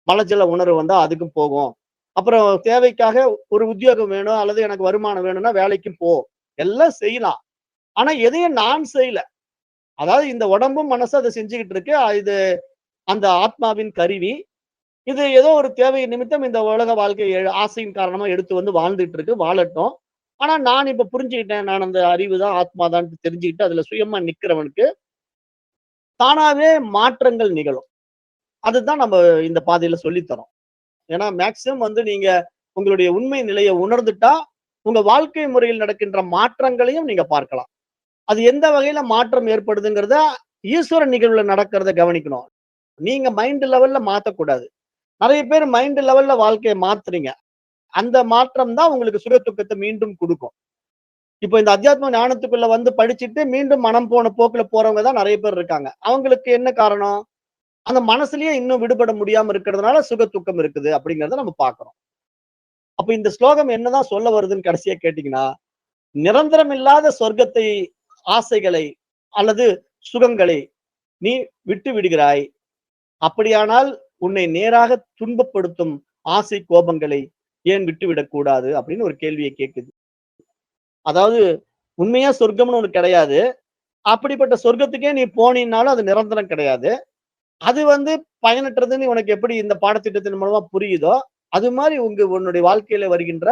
மலஜல உணர்வு வந்தா அதுக்கும் போகும். அப்புறம் தேவைக்காக ஒரு உத்தியோகம் வேணும் அல்லது எனக்கு வருமானம் வேணும்னா வேலைக்கும் போ, எல்லாம் செய்யலாம். ஆனா எதையும் நான் செய்யல. அதாவது இந்த உடம்பும் மனசும் அதை செஞ்சுக்கிட்டு இருக்கு. இது அந்த ஆத்மாவின் கருவி. இது ஏதோ ஒரு தேவை நிமித்தம் இந்த உலக வாழ்க்கை ஆசையின் காரணமா எடுத்து வந்து வாழ்ந்துட்டு இருக்கு, வாழட்டும். ஆனா நான் இப்ப புரிஞ்சுக்கிட்டேன், நான் அந்த அறிவு தான் ஆத்மா தான் தெரிஞ்சுக்கிட்டு அதுல சுயமா நிக்கிறவனுக்கு தானாவே மாற்றங்கள் நிகழும். அதுதான் நம்ம இந்த பாதையில சொல்லித்தரோம். ஏன்னா மேக்சிமம் வந்து நீங்க உங்களுடைய உண்மை நிலையை உணர்ந்துட்டா உங்க வாழ்க்கை முறையில் நடக்கின்ற மாற்றங்களையும் நீங்க பார்க்கலாம். அது எந்த வகையில மாற்றம் ஏற்படுதுங்கிறத ஈஸ்வர நிகழ்வுல நடக்கிறத கவனிக்கணும். நீங்க மைண்ட் லெவல்ல மாத்தக்கூடாது. நிறைய பேர் மைண்ட் லெவல்ல வாழ்க்கையை மாத்துறீங்க. அந்த மாற்றம் தான் உங்களுக்கு சுக துக்கத்தை மீண்டும் கொடுக்கும். இப்போ இந்த அத்தியாத்ம ஞானத்துக்குள்ள வந்து படிச்சுட்டு மீண்டும் மனம் போன போக்குல போறவங்க தான் நிறைய பேர் இருக்காங்க. அவங்களுக்கு என்ன காரணம்? அந்த மனசுலயே இன்னும் விடுபட முடியாம இருக்கிறதுனால சுக துக்கம் இருக்குது அப்படிங்கறத நம்ம பார்க்கிறோம். அப்ப இந்த ஸ்லோகம் என்னதான் சொல்ல வருதுன்னு கடைசியா கேட்டீங்கன்னா, நிரந்தரம் இல்லாத சொர்க்கத்தை, ஆசைகளை அல்லது சுகங்களை நீ விட்டு விடுகிறாய். அப்படியானால் உன்னை நேராக துன்பப்படுத்தும் ஆசை கோபங்களை ஏன் விட்டுவிடக் கூடாது அப்படின்னு ஒரு கேள்வியை கேட்குது. அதாவது உண்மையா சொர்க்கம்னு ஒண்ணு கிடையாது. அப்படிப்பட்ட சொர்க்கத்துக்கே நீ போனீன்னாலும் அது நிரந்தரம் கிடையாது. அது வந்து பயனற்றதுன்னு உனக்கு எப்படி இந்த பாடத்திட்டத்தின் மூலமா புரியுதோ, அது மாதிரி உன்னுடைய வாழ்க்கையில வருகின்ற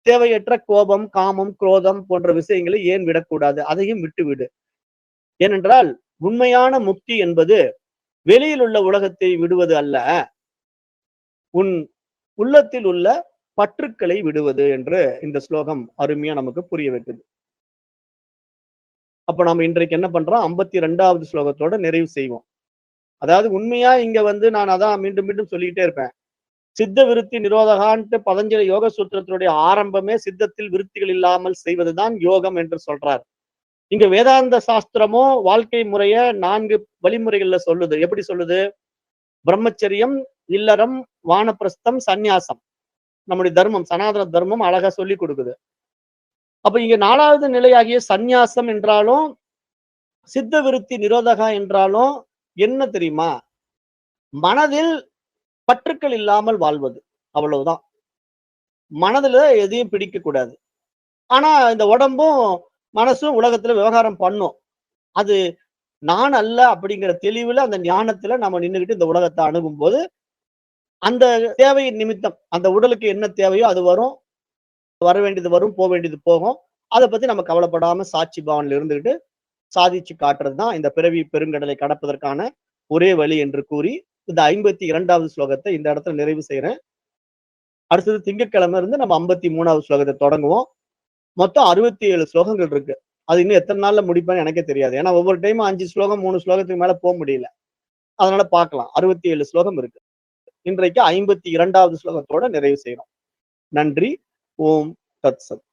தேவையற்ற கோபம், காமம், குரோதம் போன்ற விஷயங்களை ஏன் விடக்கூடாது? அதையும் விட்டுவிடு. ஏனென்றால் உண்மையான முக்தி என்பது வெளியில் உள்ள உலகத்தை விடுவது அல்ல, உன் உள்ளத்தில் உள்ள பற்றுக்களை விடுவது என்று இந்த ஸ்லோகம் அருமையா நமக்கு புரிய வைக்குது. அப்ப நம்ம இன்றைக்கு என்ன பண்றோம்? 52வது ஸ்லோகத்தோட நிறைவு செய்வோம். அதாவது உண்மையா இங்க வந்து நான் அதான் மீண்டும் மீண்டும் சொல்லிக்கிட்டே இருப்பேன். சித்த விருத்தி நிரோதகான்ட்டு பதஞ்சலி யோக சூத்திரத்தினுடைய ஆரம்பமே சித்தத்தில் விருத்திகள் இல்லாமல் செய்வதுதான் யோகம் என்று சொல்றார். இங்க வேதாந்த சாஸ்திரமோ வாழ்க்கை முறைய 4 வழிமுறைகள்ல சொல்லுது. எப்படி சொல்லுது? பிரம்மச்சரியம், இல்லறம், வானப்பிரஸ்தம், சந்நியாசம். நம்முடைய தர்மம், சனாதன தர்மம் அழகா சொல்லி கொடுக்குது. அப்ப இங்க 4வது நிலையாகிய சந்நியாசம் என்றாலும் சித்த விருத்தி நிரோதகா என்றாலும் என்ன தெரியுமா? மனதில் பற்றுக்கள் இல்லாமல் வாழ்வது, அவ்வளவுதான். மனதுல எதையும் பிடிக்க கூடாது. ஆனா இந்த உடம்பும் மனசும் உலகத்துல விவகாரம் பண்ணும். அது நான் அல்ல அப்படிங்கிற தெளிவுல அந்த ஞானத்துல நம்ம நின்றுகிட்டு இந்த உலகத்தை அணுகும் போது அந்த தேவையின் நிமித்தம் அந்த உடலுக்கு என்ன தேவையோ அது வரும், வர வேண்டியது வரும், போக வேண்டியது போகும். அதை பத்தி நம்ம கவலைப்படாம சாட்சி பாவனில் இருந்துகிட்டு சாதிச்சு காட்டுறது தான் இந்த பிறவி பெருங்கடலை கடப்பதற்கான ஒரே வழி என்று கூறி இந்த 52வது ஸ்லோகத்தை இந்த இடத்துல நிறைவு செய்யறேன். அடுத்தது திங்கட்கிழமை இருந்து நம்ம 53வது ஸ்லோகத்தை தொடங்குவோம். மொத்தம் 67 ஸ்லோகங்கள் இருக்கு. அது இன்னும் எத்தனை நாள்ல முடிப்பேன்னு எனக்கே தெரியாது. ஏன்னா ஒவ்வொரு டைமும் 5 ஸ்லோகம் 3 ஸ்லோகத்துக்கு மேல போக முடியல. அதனால பார்க்கலாம். 67 ஸ்லோகம் இருக்கு. இன்றைக்கு 52வது ஸ்லோகத்தோட நிறைவு செய்யறோம். நன்றி. ஓம் தத் சத்.